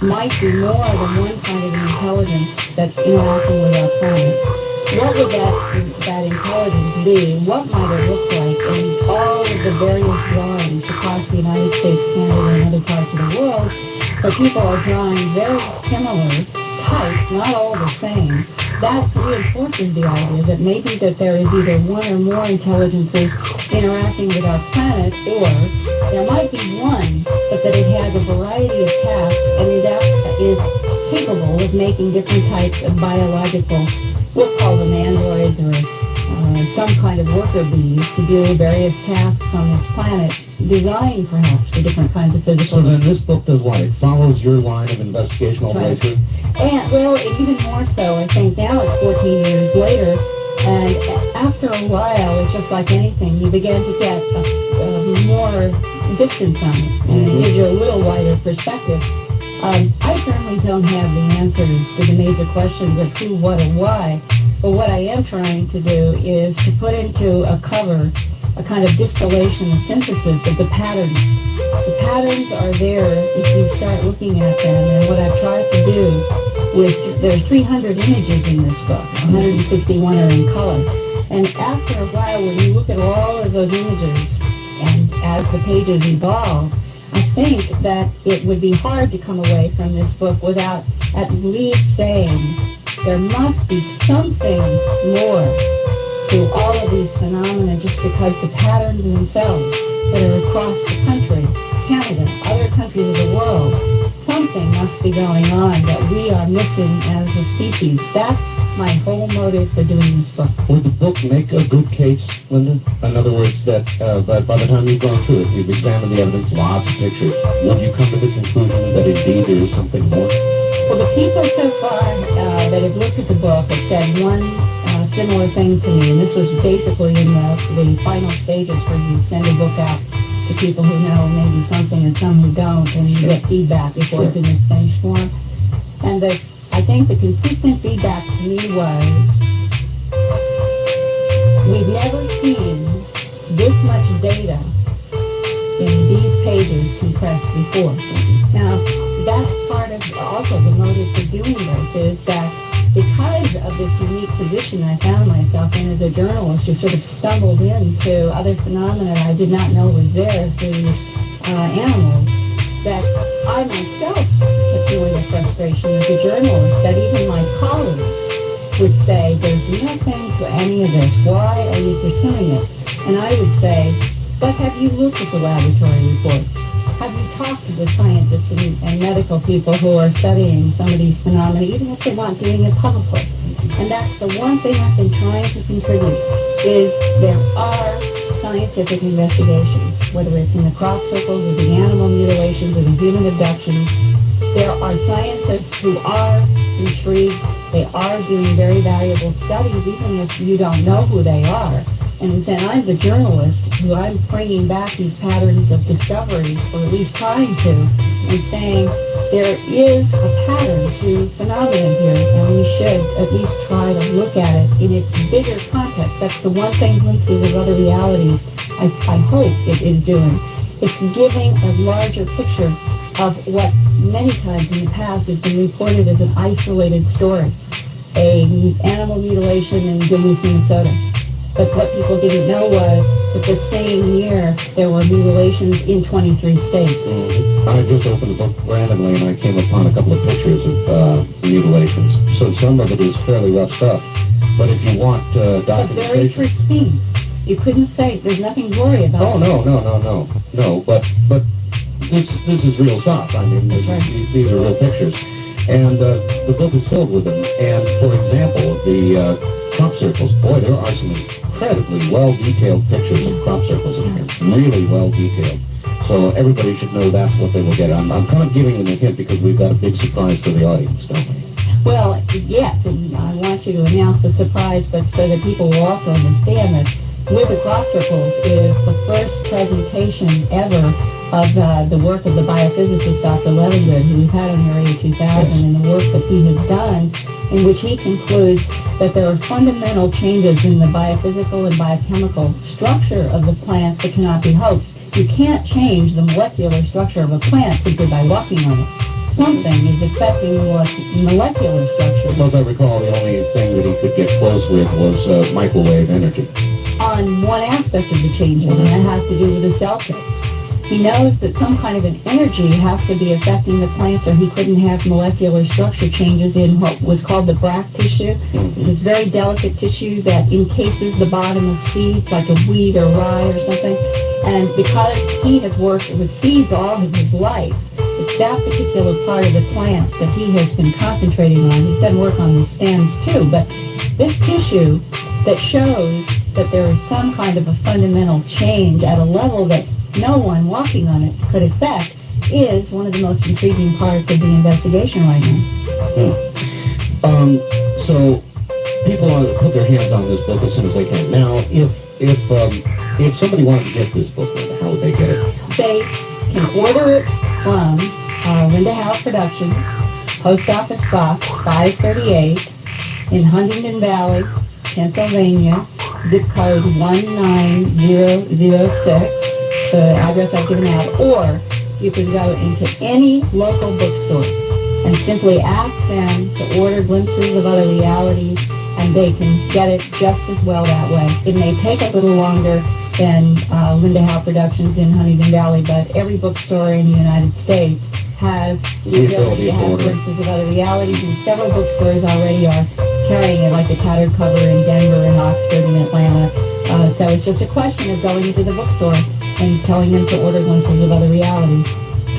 might be more than one kind of intelligence that's interacting with our planet. What would that intelligence be? What might it look like? And all of the various drawings across the United States, Canada, and other parts of the world, where people are drawing very similar types, not all the same. That reinforces the idea that maybe that there is either one or more intelligences interacting with our planet, or there might be one, but that it has a variety of tasks and is capable of making different types of biological, we'll call them androids, or some kind of worker bees to do various tasks on this planet, designed perhaps for different kinds of physical. So then this book does what? It follows your line of investigation all the way through? And, well, even more so, I think now it's 14 years later, and after a while, it's just like anything, you begin to get more distance on it, and it gives you a little wider perspective. I certainly don't have the answers to the major questions of who, what, and why, but what I am trying to do is to put into a cover a kind of distillation, a synthesis of the patterns. The patterns are there if you start looking at them, and what I've tried to do there are 300 images in this book, 161 are in color, and after a while when you look at all of those images and as the pages evolve, I think that it would be hard to come away from this book without at least saying there must be something more to all of these phenomena just because the patterns themselves that are across the country, Canada, other countries of the world, something must be going on that we are missing as a species. That's my whole motive for doing this book. Would the book make a good case, Linda? In other words, that by the time you've gone through it, you've examined the evidence, lots of pictures, would you come to the conclusion that indeed there is something more? Well, the people so far that have looked at the book have said one similar thing to me, and this was basically in the final stages where you send a book out to people who know maybe something and some who don't, and you get feedback before it's in its finished form. And I think the consistent feedback to me was, we've never seen this much data in these pages compressed before. Now, that's part of also the motive for doing this, is that because of this unique position I found myself in as a journalist, who sort of stumbled into other phenomena I did not know was there through these animals, that I myself was feeling a frustration as a journalist, that even my colleagues would say, there's nothing to any of this. Why are you pursuing it? And I would say, but have you looked at the laboratory reports? Have you talked to the scientists and medical people who are studying some of these phenomena, even if they're not doing it publicly? And that's the one thing I've been trying to contribute, is there are scientific investigations, whether it's in the crop circles or the animal mutilations or the human abductions. There are scientists who are intrigued. They are doing very valuable studies, even if you don't know who they are. And then I'm the journalist who I'm bringing back these patterns of discoveries, or at least trying to, and saying there is a pattern to phenomenon here, and we should at least try to look at it in its bigger context. That's the one thing Glimpses of Other Realities, I hope it is doing. It's giving a larger picture of what many times in the past has been reported as an isolated story, an animal mutilation in Duluth, Minnesota. But what people didn't know was that the same year there were mutilations in 23 states. I just opened the book randomly and I came upon a couple of pictures of mutilations. So some of it is fairly rough stuff. But if you want But very documentation... pristine. You couldn't say there's nothing gory about Oh, it. no. But this is real stuff. I mean, these are real pictures. And the book is filled with them. And, for example, the crop circles, boy, there are some incredibly well-detailed pictures of crop circles in here. Really well-detailed. So everybody should know that's what they will get. I'm kind of giving them a hint because we've got a big surprise for the audience, don't we? Well, yes, and I want you to announce the surprise, but so that people will also understand that With the Crop Circles is the first presentation ever of the work of the biophysicist Dr. Levengood, who we've had on here Radio 2000, and the work that he has done, in which he concludes that there are fundamental changes in the biophysical and biochemical structure of the plant that cannot be hoaxed. You can't change the molecular structure of a plant simply by walking on it. Something is affecting the molecular structure. Well, as I recall, the only thing that he could get close with was microwave energy. On one aspect of the changes, and that has to do with the cell kits. He knows that some kind of an energy has to be affecting the plants, or he couldn't have molecular structure changes in what was called the Brach tissue. This is very delicate tissue that encases the bottom of seeds, like a wheat or rye or something. And because he has worked with seeds all of his life, it's that particular part of the plant that he has been concentrating on. He's done work on the stems too, but this tissue that shows that there is some kind of a fundamental change at a level that no one walking on it could affect is one of the most intriguing parts of the investigation right now. So people want to put their hands on this book as soon as they can. Now, if somebody wanted to get this book, Linda, how would they get it? They can order it from Linda Howe Productions, Post Office Box 538 in Huntington Valley, Pennsylvania, zip code 19006. The address I've given out, or you can go into any local bookstore and simply ask them to order Glimpses of Other Realities, and they can get it just as well that way. It may take a little longer than Linda Howe Productions in Huntington Valley, but every bookstore in the United States has the ability to have glimpses of other realities, and several bookstores already are carrying it, like the Tattered Cover in Denver and Oxford and Atlanta. So it's just a question of going into the bookstore and telling them to order glimpses of other realities.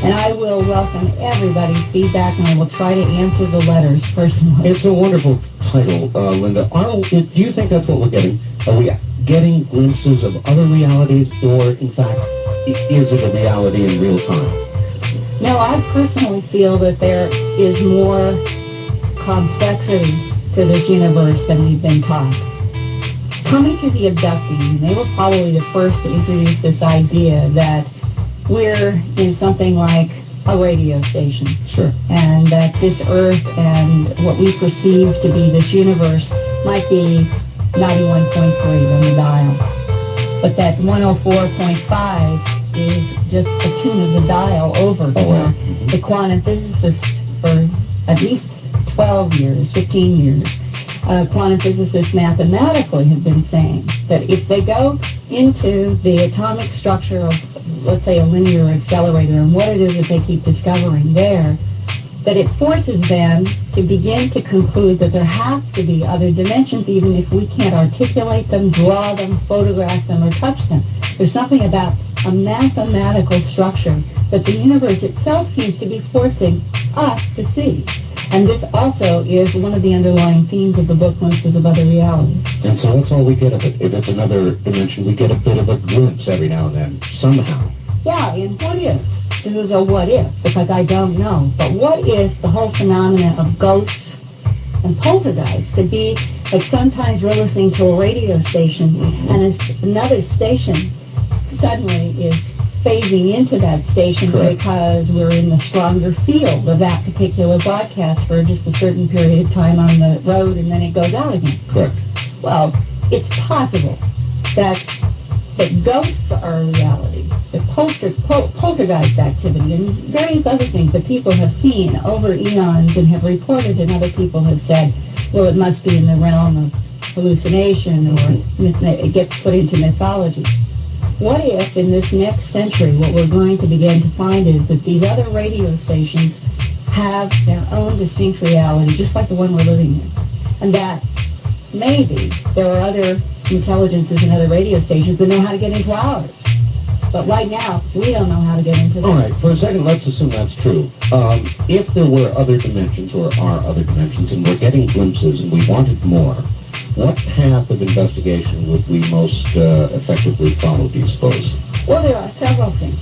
And I will welcome everybody's feedback, and I will try to answer the letters personally. It's a wonderful title, Linda. Do you think that's what we're getting? Are we getting glimpses of other realities, or in fact, is it a reality in real time? No, I personally feel that there is more complexity to this universe than we've been taught. Coming to the abductees, they were probably the first to introduce this idea that we're in something like a radio station. Sure. And that this Earth and what we perceive to be this universe might be 91.3 on the dial. But that 104.5 is just a tune of the dial over. The quantum physicists for at least 12 years, 15 years, quantum physicists mathematically have been saying that if they go into the atomic structure of, let's say, a linear accelerator and what it is that they keep discovering there, that it forces them to begin to conclude that there have to be other dimensions, even if we can't articulate them, draw them, photograph them, or touch them. There's something about a mathematical structure that the universe itself seems to be forcing us to see. And this also is one of the underlying themes of the book, Glimpses of Other Realities. And so that's all we get of it. If it's another dimension, we get a bit of a glimpse every now and then, somehow. Yeah, and what if? This is a what if, because I don't know. But what if the whole phenomenon of ghosts and poltergeists could be like sometimes we're listening to a radio station and another station suddenly is phasing into that station because we're in the stronger field of that particular broadcast for just a certain period of time on the road, and then it goes out again. Correct. Well, it's possible that ghosts are a reality, that poltergeist activity and various other things that people have seen over eons and have reported, and other people have said, well, it must be in the realm of hallucination, or it gets put into mythology. What if in this next century what we're going to begin to find is that these other radio stations have their own distinct reality, just like the one we're living in, and that maybe there are other intelligences in other radio stations that know how to get into ours. But right now, we don't know how to get into them. All right, for a second, let's assume that's true. If there were other dimensions, or are other dimensions, and we're getting glimpses and we wanted more, what path of investigation would we most effectively follow, do you suppose? Well, there are several things.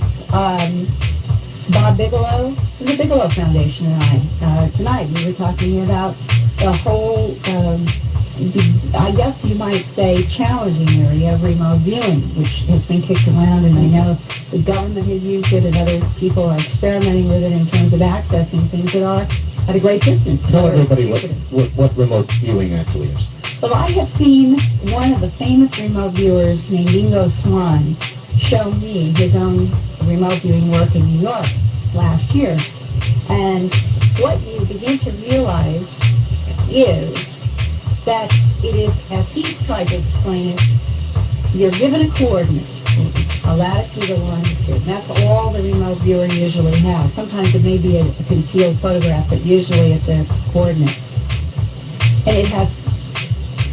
Bob Bigelow, the Bigelow Foundation, and I, tonight we were talking about the whole, I guess you might say, challenging area of remote viewing, which has been kicked around, and I know the government has used it, and other people are experimenting with it in terms of accessing things that are at a great distance. Tell everybody what remote viewing actually is. Well, I have seen one of the famous remote viewers named Ingo Swann show me his own remote viewing work in New York last year. And what you begin to realize is that it is, as he's tried to explain it, you're given a coordinate, a latitude, a longitude. And that's all the remote viewer usually has. Sometimes it may be a concealed photograph, but usually it's a coordinate. And it has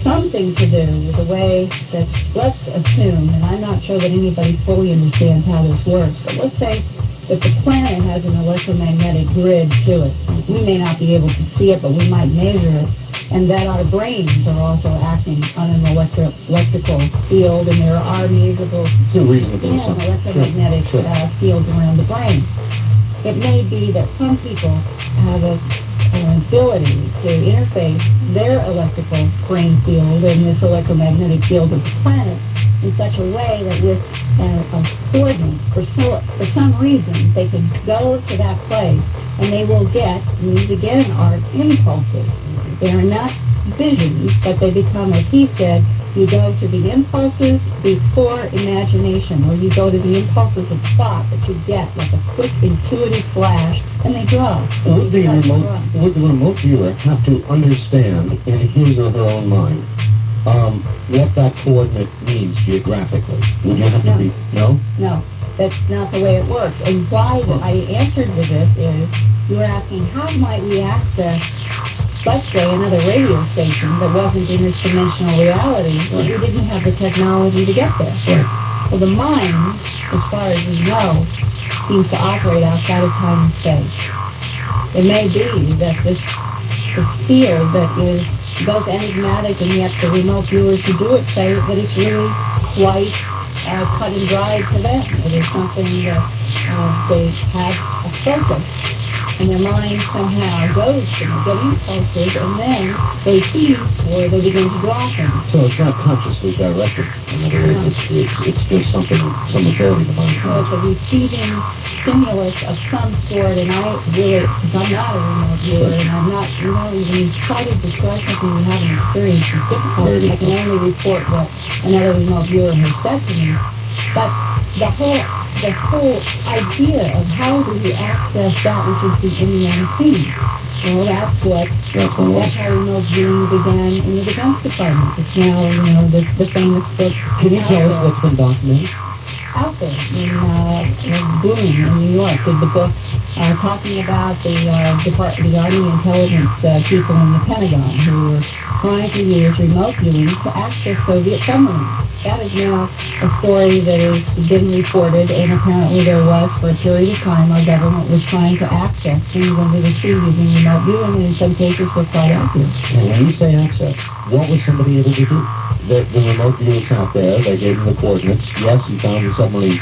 something to do with the way that, let's assume, and I'm not sure that anybody fully understands how this works, but let's say that the planet has an electromagnetic grid to it. We may not be able to see it, but we might measure it, and that our brains are also acting on an electrical field, and there are measurable electromagnetic fields around the brain. It may be that some people have an ability to interface their electrical brain field and this electromagnetic field of the planet in such a way that with a coordinate, for some reason, they can go to that place and they will get, and these again are impulses. They are not visions, but they become, as he said, you go to the impulses before imagination, or you go to the impulses of thought that you get, like a quick intuitive flash, and they draw. Would the remote viewer have to understand in his or her own mind what that coordinate means geographically? Would you have to No. be, no? No, that's not the way it works. And why I answered to this is, you were asking how might we access, let's say, another radio station that wasn't in this dimensional reality, but we didn't have the technology to get there. Right. Well, the mind, as far as we know, seems to operate outside of time and space. It may be that this field that is both enigmatic and yet the remote viewers who do it say that it's really quite cut and dried to them. It is something that they have a focus, and their mind somehow goes to get impulses, and then they see where they begin to draw things. So it's not consciously directed. In other words, it's just something, some ability the mind So has. it's a receiving stimulus of some sort, and I really, because I'm not a remote viewer, and I'm not, when you try to describe something you haven't experienced, it's difficult. I can only report what another remote viewer has said to me. But the whole idea of how do we access that which is in the unseen, well, that's how remote viewing began in the Defense Department. It's now, the famous book. Can you tell us what's been documented? Out there in Bloom in New York, did the book talking about the Army intelligence people in the Pentagon who were trying to use remote viewing to access Soviet submarines. That is now a story that has been reported, and apparently there was, for a period of time, our government was trying to access things under the sea using remote viewing, and in some cases were quite accurate. And when you say access, what was somebody able to do? The remote viewers out there, they gave him the coordinates. Yes, he found the submarine.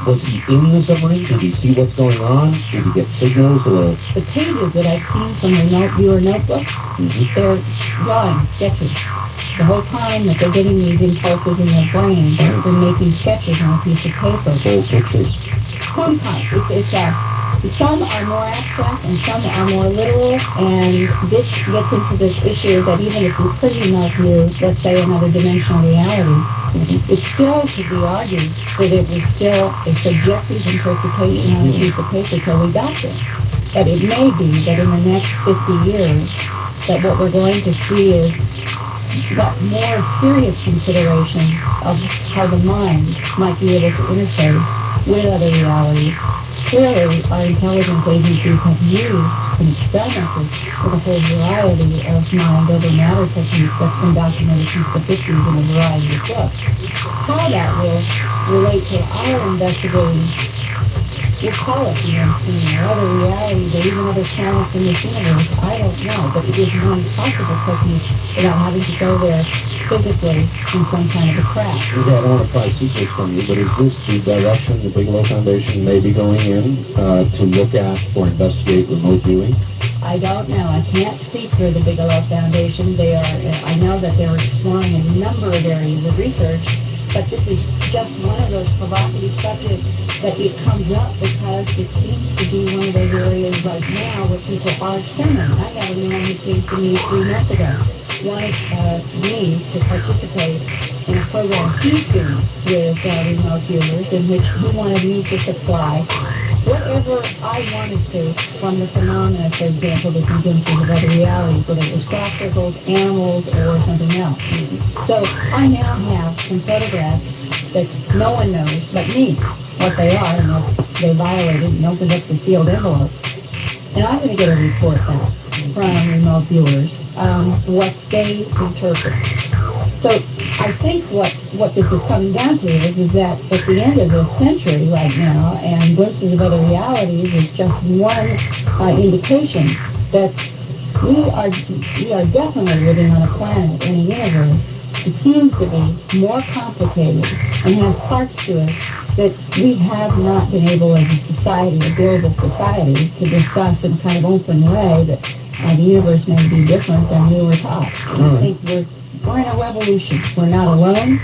Was he in the submarine? Did he see what's going on? Did he get signals or? The pages that I've seen from remote viewer notebooks, they're drawings, sketches. The whole time that they're getting these impulses in their brain, they're making sketches on a piece of paper. Full pictures. Sometimes some are more abstract and some are more literal, and this gets into this issue that even if you could remote view, let's say, another dimensional reality, it still could be argued that it was still a subjective interpretation on a piece of paper till we got there. But it may be that in the next 50 years, that what we're going to see is more serious consideration of how the mind might be able to interface with other realities. Clearly, our intelligence agencies have used and experimented with a whole variety of mind over matter techniques that's been documented since the 50s in a variety of books. How that will relate to our investigating, we'll call it the unseen, or other realities, or even other planets in this universe, I don't know, but it is one possible technique without having to go there physically in some kind of a craft. Okay, I don't want to pry secrets from you, but is this the direction the Bigelow Foundation may be going in to look at or investigate remote viewing? I don't know. I can't speak for the Bigelow Foundation. I know that they're exploring a number of areas of research, but this is just one of those provocative subjects that it comes up because it seems to be one of those areas right now where people are experimenting. I got a man who came to me 3 months ago, wanted me to participate in a program he's doing with remote viewers in which he wanted me to supply whatever I wanted to from the phenomena, for example, the conventions of other realities, whether it was crafticals, animals, or something else. So I now have some photographs that no one knows but me what they are, unless they violated and opened up the sealed envelopes. And I'm going to get a report back from remote viewers, what they interpret. So I think what this is coming down to is that at the end of this century right now, and glimpses of other realities is just one indication that we are definitely living on a planet in a universe that seems to be more complicated and has parts to it that we have not been able as a society, a global society, to discuss in a kind of open way that the universe may be different than we were taught. I think we're in a revolution. We're not alone.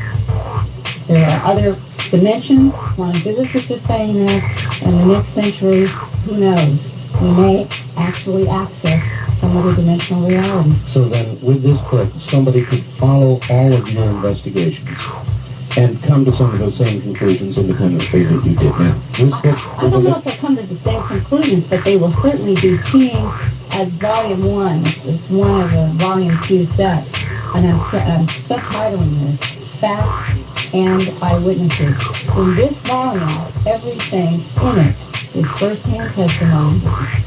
There are other dimensions. Quantum physicists are saying that. And the next century, who knows? We may actually access some other dimensional reality. So then, with this book, somebody could follow all of your investigations and come to some of those same conclusions independently that you did now. This book, I don't know if they'll come to the same conclusions, but they will certainly be seeing as volume 1, it's one of a volume 2 set, and I'm subtitling this, Facts and Eyewitnesses. In this volume, everything in it is first-hand testimony,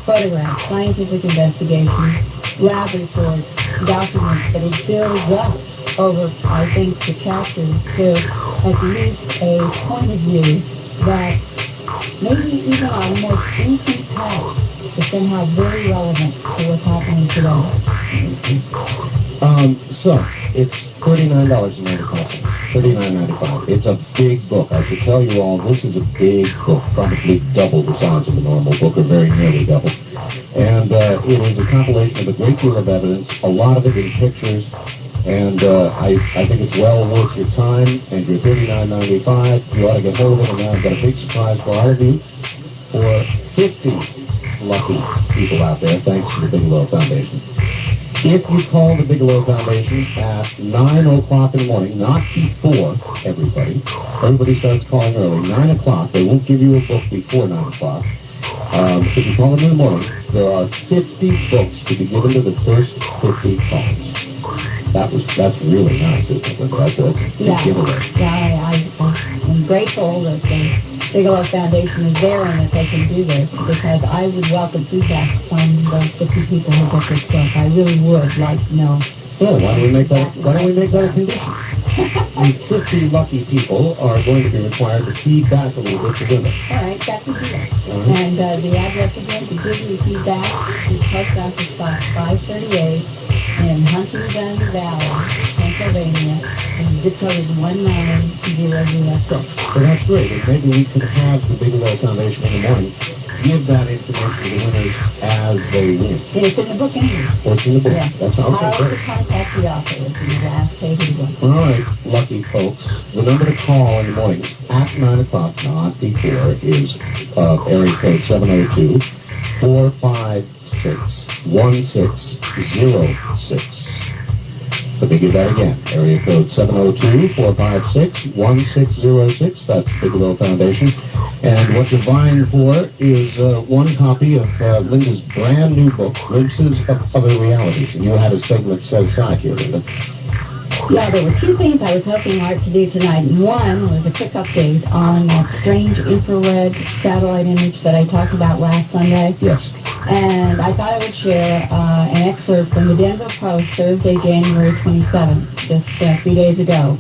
photographs, scientific investigations, lab reports, documents, but it builds up over, I think, the chapters to at least a point of view that maybe even our most ancient past is somehow very relevant to what's happening today. So it's $39.95. $39.95. It's a big book. I should tell you all, this is a big book, probably double the size of a normal book, or very nearly double. And it is a compilation of a great deal of evidence, a lot of it in pictures, and I think it's well worth your time and your $39.95. You ought to get hold of it, and now I've got a big surprise for all of you. For 50 lucky people out there, thanks to the Bigelow Foundation. If you call the Bigelow Foundation at 9 o'clock in the morning, not before everybody starts calling early, 9 o'clock, they won't give you a book before 9 o'clock. If you call them in the morning, there are 50 books to be given to the first 50 calls. That's really nice, isn't it? That's a big giveaway. Yeah, I'm grateful that the Bigelow Foundation is there and that they can do this, because I would welcome feedback from those 50 people who get this book. I really would like to know. Well, why don't we make that a condition? These 50 lucky people are going to be required to feed back a little bit to women. All right, that's a deal. And the address again to give you feedback is Post Office Box 538 in Huntingdon Valley, Pennsylvania, and zip code is 19006. So that's great. And maybe we could have the Bigelow Foundation in the morning give that information to the winners as they win. It's in the book anyway. Or it's in the book. Yeah. That's How okay, to great. contact the author is in the last page of the book. All right, lucky folks. The number to call in the morning at 9 o'clock, not before, is area code 702-456-1606. Let me give that again. Area code 702-456-1606. That's Bigelow Foundation. And what you're buying for is one copy of Linda's brand new book, Glimpses of Other Realities. And you had a segment set aside here, Linda. Yeah, there were two things I was hoping Art to do tonight. One was a quick update on that strange infrared satellite image that I talked about last Sunday. Yes. And I thought I would share an excerpt from the Denver Post, Thursday, January 27th, just 3 days ago.